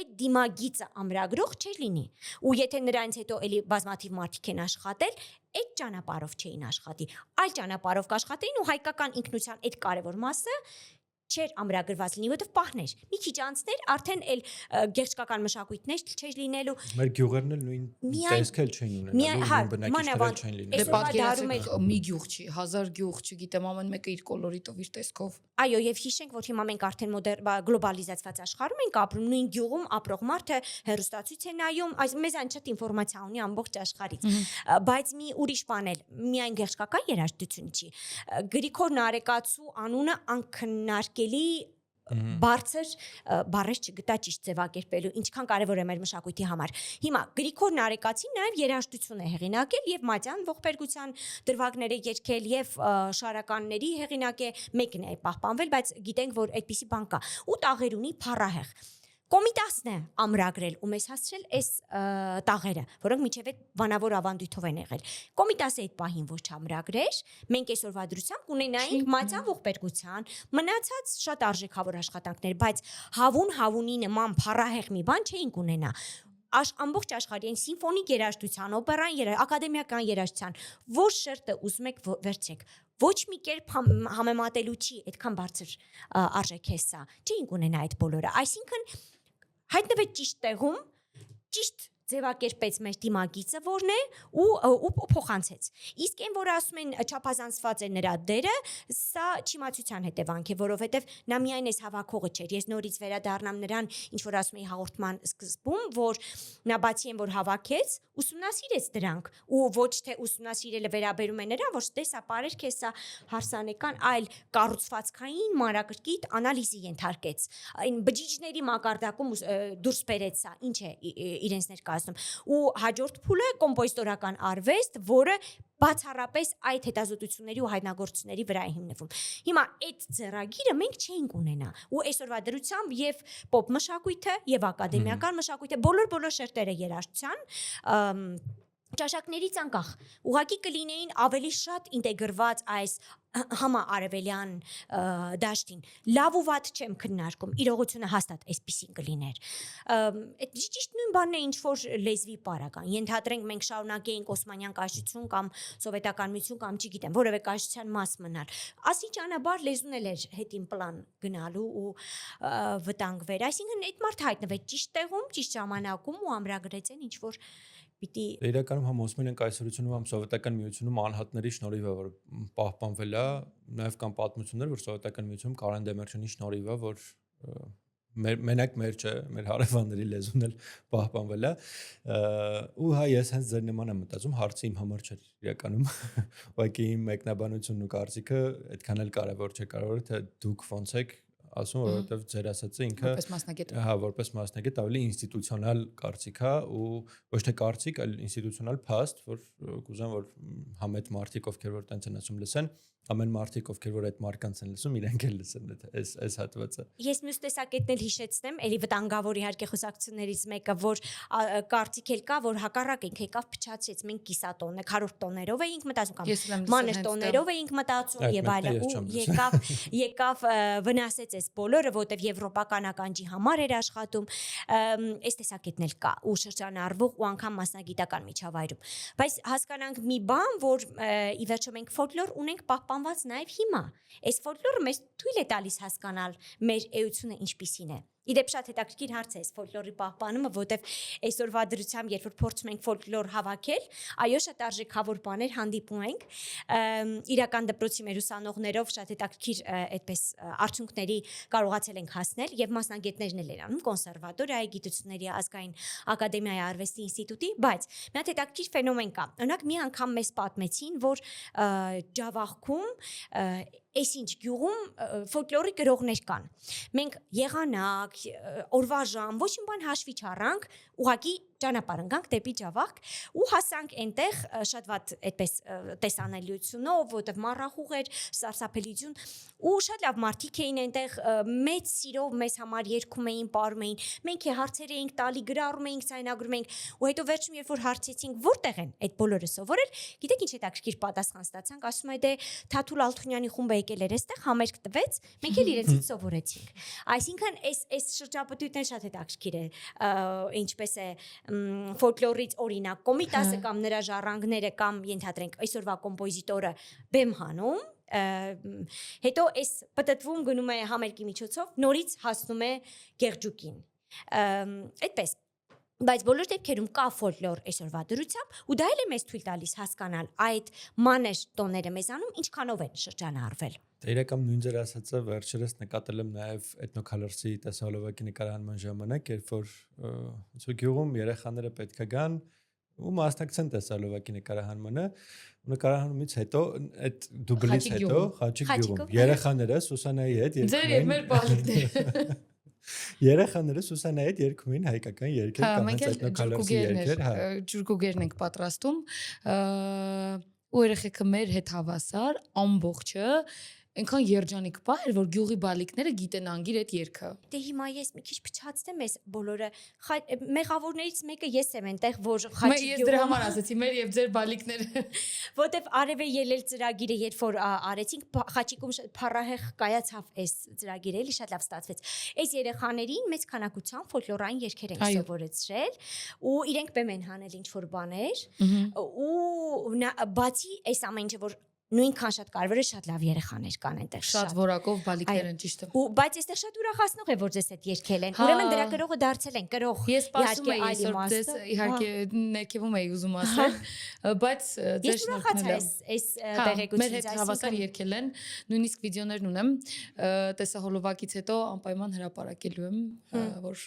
այդ դիմագիծը ամրագրող չէր լինի։ Ու եթե նրանից հետո էլի բազմաթիվ մարդիկ են աշխատել, այդ ճանապարհով չէին աշխատի, այլ ճանապարհով կաշխատեին ու հայկական ինքնության այդ կարևոր մասը չէր ամրագրված լինի, որովհետև պահներ։ Մի քիչ անցներ արդեն էլ գեղեցկական մշակույթներ չէր լինելու։ Մեր գյուղերն էլ նույն տեսքել չէին ունենալու, նույն բնակիչներ չէին լինելու։ Դե պատկերացրեք մի գյուղ չի, 1000 գյուղ, չգիտեմ, ամեն մեկը իր կոլորիտով, իր տեսքով։ Այո, եւ հիշենք, որ հիմա մենք արդեն գլոբալիզացված աշխարհում ենք ապրում, նույն գյուղում ապրող մարդը հեռուստացույց է նայում, այս մեզան շատ ինֆորմացիա ունի ամբողջ աշխարհից։ Բայց մի ուրիշ բան էլ, միայն գեղեցկական երաժշտություն չի։ Գրիգոր Նարեկացու անունը անքննարկելի բարձր բառեր չգտա ճիշտ ձևակերպելու, ինչքան կարևոր է մեր մշակույթի համար։ Հիմա Գրիգոր Նարեկացին նաև երաժշտություն է հեղինակել եւ Մատյան ողբերգության դրվագները երգել եւ շարականների հեղինակ է, մեկն է պահպանվել, բայց գիտենք, որ այդպիսի բան կա։ Ու տաղեր ունի փառահեղ։ Կոմիտասն է ամրագրել ու մեզ հասցրել այս տաղերը, որոնք միջև այդ վանավոր ավանդույթով են եղել։ Կոմիտասը այդ պահին ոչ ամրագրեր, մենք այսօրվա դրությամբ կունենայինք Մատյան ողբերգության մնացած շատ արժեքավոր աշխատանքներ, բայց հավունի նման փառահեղ մի բան չէինք ունենա։ Ամբողջ աշխարհին սիմֆոնիկ երաժշտության, օպերան, ակադեմիական երաժշտության, որ շերտը ուզում եք վերցեք։ Ոչ մի կերպ համեմատելու չի, այդքան բարձր արժեք է սա։ Չէինք ունենա այդ բոլորը։ Այսինքն հայտնվեց ճիշտ տեղում, ճիշտ ձևակերպեց մեր դիմագիծը որն է ու փոխանցեց։ Իսկ այն որ ասում են չափազանցված է նրա դերը, սա չիմացության հետևանք է, որովհետև նա միայն այս հավաքողը չէր։ Ես նորից վերադառնամ նրան, ինչ որ ասում էի հաղորդման սկզբում, որ նա բացի այն որ հավաքեց, ուսումնասիրեց դրանք ու ոչ թե ուսումնասիրելը վերաբերում է նրան, որ տեսա բարեր քեզ սա հարսանեկան, այլ կառուցվածքային մանրակրկիտ անալիզի ենթարկեց։ Այն բջիջների մակարդակում դուրս բերեց սա, ինչ է իրենց ներկայացնում։ Ու հաջորդ փուլը կոմպոզիտորական արվեստ, որը բացառապես այդ հետազոտությունների ու հայտնագործությունների վրա է հիմնվում։ Հիմա այդ ձեռագիրը մենք չէինք ունենա։ Ու այսօրվա դրությամբ եւ պոպ մշակույթը եւ ակադեմիական մշակույթը բոլոր շերտերը երաժշտության ճաշակներից անկախ ուղղակի կլինեին ավելի շատ ինտեգրված այս համաարևելյան դաշտին։ Լավ ու վատ չեմ քննարկում, իրողությունը հաստատ այսպեսին կլիներ։ Այդ ճիշտ նույն բանն է, ինչ որ լեզվի պարական։ Ենթադրենք մենք շարունակեինք Օսմանյան կայսրություն կամ սովետական միություն կամ չգիտեմ, որևէ կայսրության մաս մնալ։ Աստիճանաբար լեզուն էլ էր հետին պլան գնալու ու վտանգվեր։ Այսինքն այդ մարդը հայտնվեց ճիշտ տեղում, ճիշտ ժամանակում ու ամրագրեց այն ինչ որ պիտի իրականում համ Օսմանյան կայսրությունում, համ սովետական միությունում անհատների շնորհիվ է որ պահպանվել է, նաև կան պատմություններ, որ սովետական միությունում Կարեն Դեմիրճյանի շնորհիվ է, որ մենակ մեր չէ, մեր հարևանների լեզուն էլ պահպանվել է։ Ու հա ես հենց ձեր նման եմ մտածում, հարցը իմ համար չէ իրականում։ Ուղղակի իմ մեկնաբանությունն ու կարծիքը այդքան էլ կարևոր չէ, կարևորը թե դուք ոնց եք ասում, որովհետև ձեր ասածը ինքը որպես մասնագետ, հա, որպես մասնագետ ավելի ինստիտուցիոնալ կարծիք է ու ոչ թե կարծիք, այլ ինստիտուցիոնալ փաստ, որ կուզեմ որ համետ մարդիկ ովքեր որ տենց են ասում լսեն, ամեն մարդիկ ովքեր որ այդ մարկանց են լսում, իրենք էլ լսեն այս հատվածը։ Ես մյուս տեսակետն էլ հիշեցնեմ, էլի վտանգավոր իհարկե խոսակցություններից մեկը, որ կարծիք էլ կա, որ հակառակ ենք եկավ փչացրեց, մենք կիսատոնը, քառորդ տոներով էինք մտածում կամ մանր տոներով էինք մտածում եւ այլն, ու եկավ վնասեց այս բոլորը, որտեվ եվրոպական ականջի համար էր աշխատում, այս տեսակետն էլ կա ու շրջանառվող ու անգամ մասնագիտական միջավայրում։ Բայց հասկանանք մի բան, որ ի վերջո մենք ֆոլկլոր ունենք պահպանված նաև հիմա։ Այս ֆոլկլորը մեզ թույլ է տալիս հասկանալ մեր էությունը ինչպիսին է։ Իդեպ շատ հետաքրքիր հարց է այս ֆոլկլորի պահպանումը, որտեվ այսօրվա դրությամբ, երբ որ փորձում ենք ֆոլկլոր հավաքել, այո, շատ արժեքավոր բաներ հանդիպում ենք։ Իրական դպրոցի մեր ուսանողներով շատ հետաքրքիր այդպես արդյունքների կարողացել ենք հասնել եւ մասնագետներն էլ են անում կոնսերվատորիայի, գիտությունների ազգային ակադեմիայի արվեստի ինստիտուտի, բայց մի հատ հետաքրքիր ֆենոմեն կա։ Օրինակ մի անգամ մեզ պատմեցին, որ Ջավախքում այսինչ գյուղում ֆոլկլորի գրողներ կան։ Մենք եղանակ, օրվա ժամ, ոչ մի բան հաշվի չառանք, ուղղակի ճանապարհ ընկանք դեպի Ջավախք ու հասանք այնտեղ շատ վատ այդպես տեսանելիությունով, որտեղ մառախուղ էր, սարսափելիություն ու շատ լավ մարդիկ էին այնտեղ մեծ սիրով մեզ համար երգում էին, պարում էին։ Մենք հարցեր էինք տալի, գրառում էինք, ցայնագրում էինք ու հետո վերջում երբ որ հարցեցինք որտեղ են այդ բոլորը սովորել, գիտեք ինչ հետաքրքիր պատասխան ստացանք, ասում է դե Թաթուլ Ալթունյանի խումբը եկել էր այստեղ, համերգ տվեց, մենք էլ իրենցից սովորեցինք։ Այսինքն այս շրջապտույտն շատ հետաքրքիր է, ինչպես է ֆոլկլորից օրինակ կոմիտասը կամ նրա ժառանգները կամ ենթադրենք այսօրվա կոմպոզիտորը բեմ հանում, հետո այս պտտվում գնում է համերգի միջոցով, նորից հասնում է Գեղջուկին։ Այդպես բայց բոլոր դեպքերում կա ֆոլկլոր այսօրվա դրությամբ ու դա էլ է մեզ թույլ տալիս հասկանալ այդ մանր տոները մեզանում ինչքանով են շրջանառվել։ Իրական նույն ձեր ասածը վերջերս նկատել եմ նաև էթնոքալորսի տեսահոլովակի նկարահանման ժամանակ, երբ որ գյուղում երեխաները պետք է գան ու մասնակցեն տեսահոլովակի նկարահանմանը, նկարահանումից հետո այդ դուբլից հետո Խաչիկ գյուղում երեխաները Սուսանայի հետ Ձեր եւ մեր բալիկները Երեխաները Սուսանայի հետ երգում էին հայկական երգեր կամ էթնոքալորսի երգեր, ջուրգուգերն ենք պատրաստում ու երեխեքը մեր հետ հավասար ամբողջը այնքան երջանիկ բա էր, որ գյուղի բալիկները գիտեն անգիր այդ երգը։ Դե հիմա ես մի քիչ փչացնեմ ես բոլորը մեղավորներից մեկը ես եմ այնտեղ, որ Խաչիկ ես դրա համար ասացի, մեր եւ ձեր բալիկները։ Որտեվ Արև է ելել ծրագիրը, երբ որ արեցինք Խաչիկում փառահեղ կայացավ այս ծրագիրը, էլի շատ լավ ստացվեց։ Այս երեխաներին մեծ քանակությամբ ֆոլկլորային երգեր են սովորեցրել ու իրենք բեմ են հանել ինչ որ բաներ ու բացի այս ամեն ինչը որ նույնքան շատ կարևոր է շատ լավ երեխաներ կան այնտեղ շատ որակով բալիկներ են ճիշտ է ու բայց այստեղ շատ ուրախացնող է որ ձեզ այդ երգել են ուրեմն դրա գրողը դարձել են գրող ես սպասում եի այսօր դες իհարկե ներքևում էի ուզում ասել բայց ձեր շնորհքով այս տեղեկությունից մեր հետ հավասար երգել են նույնիսկ վիդեոներն ունեմ տեսահոլովակից հետո անպայման հրապարակելու եմ որ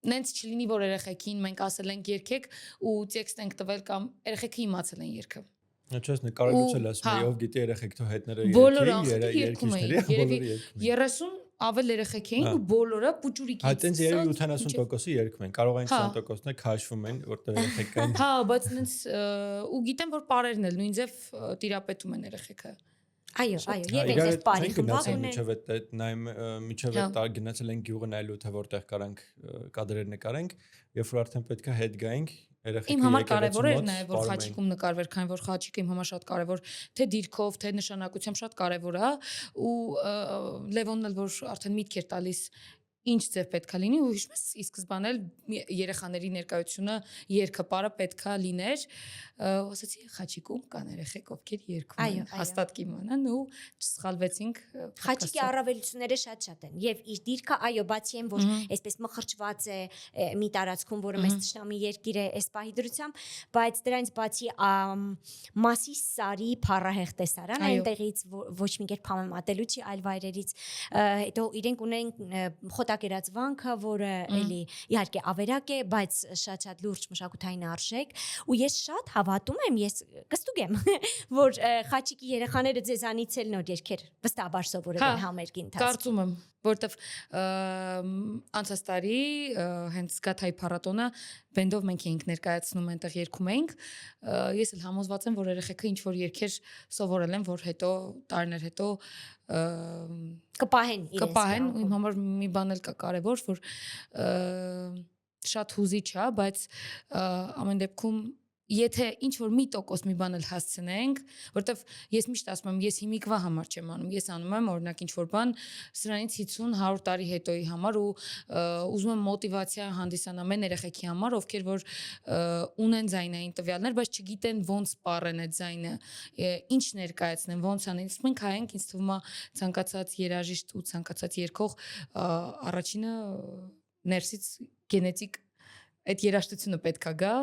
նենց չլինի որ երեխեքին մենք ասել ենք երգեք ու տեքստ ենք տվել կամ երեխեքը իմացել են երգը Ինչպես նկարելուց էլ ասում եմ, ով գիտի երեխեք թող հետները երգի 30 ավել երեխեք էին ու բոլորը պուճուրիկից այտենց երևի 80%-ը երգում են կարող են 20%-ը քաշվում են որտեղ երեխեք կային բայց նենց ու գիտեմ որ պարերն էլ նույն ձև տիրապետում են երեխեքը Այո, եւ այնպես բարի խմբակ ունեն։ Միջև այդ նայում միջև այդ գնացել են գյուղը նայելու թե որտեղ կարանք կադրեր նկարենք, երբ որ արդեն պետք է հետ գայինք երեխեքը Իմ համար կարևոր էր նաև որ Խաչիկում նկարվեր, քանի որ Խաչիկը իմ համար շատ կարևոր թե դիրքով, թե նշանակությամբ շատ կարևոր է ու Լևոնն էլ որ արդեն միտք էր տալիս ինչ ձև պետքա լինի ու հիշում ես ի սկզբանե երեխաների ներկայությունը երգը պարը պետքա լիներ ասացի Խաչիկում կան երեխեք ովքեր երգում են հաստատ կիմանան ու չսխալվեցինք Խաչիկի առավելությունները շատ են եւ իր դիրքը այո բացի այն որ այսպես մխրճված է մի տարածքում որը մեծ ճշնամի երկիր է այս պահի դրությամբ բայց դրանից բացի Մասի Սարի փառահեղ տեսարան այնտեղից ոչ մի կերպ համեմատելու չի այլ վայրերից հետո իրենք ունեն Խոտակերած վանքը, որը էլի իհարկե ավերակ է, բայց շատ լուրջ մշակութային արժեք ու ես շատ հավատում եմ, ես կստուգ եմ, որ Խաչիկի երեխաները ձեզանից էլ նոր երգեր վստահաբար սովորել են համերգի ընթացքում։ Կարծում եմ, որտեվ անցած տարի հենց Գաթայի փառատոնը բենդով մենք էինք ներկայացնում այնտեղ երգում էինք, ես էլ համոզված եմ, որ երեխեքը ինչ որ երգեր սովորել են, որ հետո տարիներ հետո կպահեն ու իմ համար մի բան էլ կա կարևոր, որ շատ հուզիչ է, բայց ամեն դեպքում եթե ինչ որ մի տոկոս մի բան էլ հասցնենք, որտեվ ես միշտ ասում եմ, ես հիմիկվա համար չեմ անում, ես անում եմ օրինակ ինչ որ բան սրանից 50-100 տարի հետոյի համար ու ուզում եմ մոտիվացիա հանդիսանամ այն երեխեքի համար, ովքեր որ ունեն ձայնային տվյալներ, բայց չգիտեն ոնց սպառեն այդ ձայնը, ինչ ներկայացնեն, ոնց անեն։ Իսկ մենք հայենք ինձ թվում է ցանկացած երաժիշտ ու ցանկացած երգող առաջինը ներսից գենետիկ այդ երաժշտությունը պետքա գա։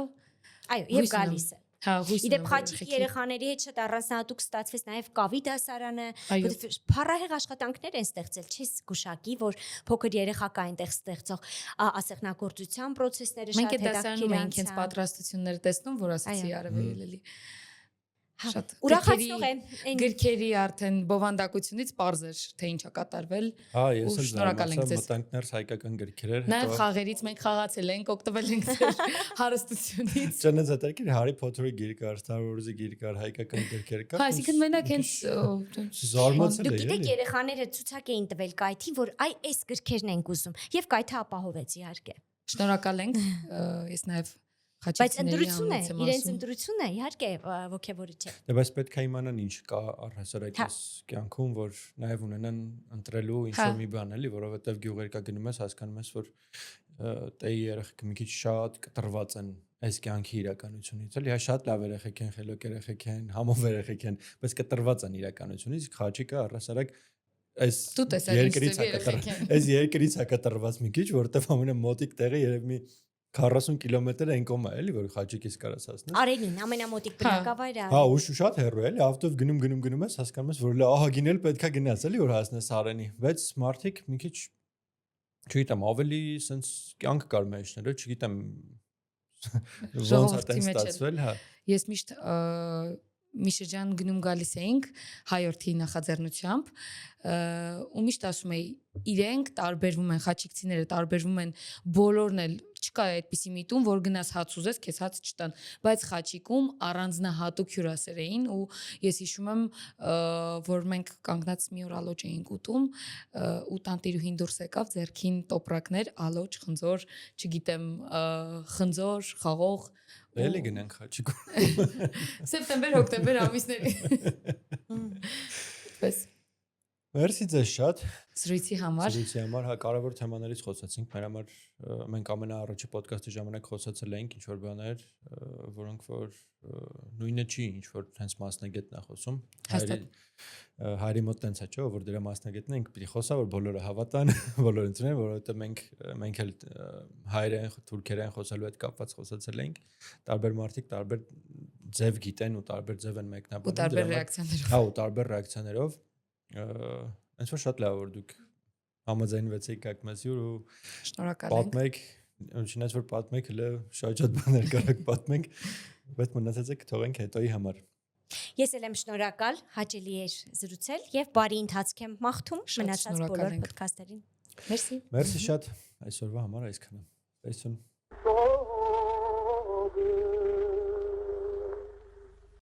Այո, եւ գալիս է։ Հա, հույս ունեմ։ Իդեպ խաչիկի երեխաների հետ շատ առանձնահատուկ ստացվեց նաև կավի դասարանը, որտեղ փառահեղ աշխատանքներ են ստեղծել, չես գուշակի, որ փոքր երեխա կա այնտեղ ստեղծող ասեղնագործության process-ները շատ հետաքրքիր են։ Մենք այդ դասարանում ենք հենց պատրաստությունները տեսնում, որ ասացի արևելել էլի։ Շատ ուրախացնող է գրքերի արդեն բովանդակությունից པարզ էր թե ինչա կատարվել։ Հա, ես էլ շնորհակալ ենք ձեզ։ մտանքներ հայկական գրքեր էր։ Նաև խաղերից մենք խաղացել ենք, օգտվել ենք ձեր հարստությունից։ Չնայած հետաքրքիր Հարի Փոթերի գիրք կար, Star Wars-ի գիրք կար, հայկական գրքեր կար։ Հա, այսինքն մենակ հենց զարմացել Դուք էի։ գիտեք երեխաները ցուցակ էին տվել կայթի, որ այ այս գրքերն ենք ուզում, եւ կայթը ապահովեց իհարկե։ Շնորհակալ ենք, ես նաև Բայց ընտրություն է, իրենց ընտրություն է, իհարկե ոգևորիչ է։ Դե բայց պետք է իմանան ինչ կա առհասարակ այս կյանքում, որ նաև ունենան ընտրելու ինչ-որ մի բան էլի, որովհետև գյուղերկա գնում ես, հասկանում ես, որ տեի երեխեքը մի քիչ շատ կտրված են այս կյանքի իրականությունից, էլի, հա շատ լավ երեխեք են, խելոք երեխեք են, համով երեխեք են, բայց կտրված են իրականությունից, խաչիկը առհասարակ այս երկրից է կտրված մի քիչ, որովհետև ամենամոտիկ տեղը երևի մի 40 կիլոմետր են կոմա էլի որ խաչիկից կարաս հասնես։ Արենին ամենամոտիկ բնակավայրը է։ Հա, ու շատ հեռու էլի, ավտով գնում ես, հասկանում ես, որ ահագին էլ պետքա գնաս էլի որ հասնես Արենի, բայց մարդիկ մի քիչ չգիտեմ, ավելի sense կյանք կար մեջները, չգիտեմ ոնց է տենց ստացվել, հա։ Ես միշտ մի շրջան գնում գալիս էինք հայորդի նախաձեռնությամբ ու միշտ ասում էի իրենք տարբերվում են խաչիկցիները տարբերվում են բոլորն էլ չկա այդպիսի միտում որ գնաս հաց ուզես քեզ հաց չտան բայց խաչիկում առանձնահատուկ հյուրասեր էին ու ես հիշում եմ որ մենք կանգնած մի օր ալոճ էինք ուտում ու տանտիրուհին դուրս եկավ ձեռքին տոպրակներ ալոճ խնձոր չգիտեմ խնձոր խաղող Էլի գնանք խաչիկում Սեպտեմբեր հոկտեմբեր ամիսների Պես Մերսի ձեզ շատ Զրույցի համար հա կարևոր թեմաներից խոսացինք մեր համար մենք ամենաառաջի ոդքասթի ժամանակ խոսացել էինք ինչ որ բաներ որոնք որ նույնը չի ինչ որ հենց մասնագետն է խոսում հայրի մոտ տենց է չէ որ դրա մասնագետն ենք պիտի խոսա որ բոլորը հավատան բոլորը ընդունեն որովհետեւ մենք էլ հայերեն թուրքերեն խոսալու հետ կապված խոսացել էինք տարբեր մարդիկ տարբեր ձև գիտեն ու տարբեր ձև են մեկնաբանում ու տարբեր ռեակցիաներով հա ու տարբեր ռեակցիաներով Այնց որ շատ լավ որ դուք համաձայնվեցիք գաք մեզ հյուր ու շնորհակալ ենք պատմեք չնայած որ պատմեք հələ շատ բաներ կարեք պատմենք բայց մնացածը կթողենք հետոյի համար Ես էլ եմ շնորհակալ հաճելի էր զրուցել եւ բարի ընթացք եմ մաղթում մնացած բոլոր ոդքասթերին Մերսի Մերսի շատ այսօրվա համար այսքանը Այսօր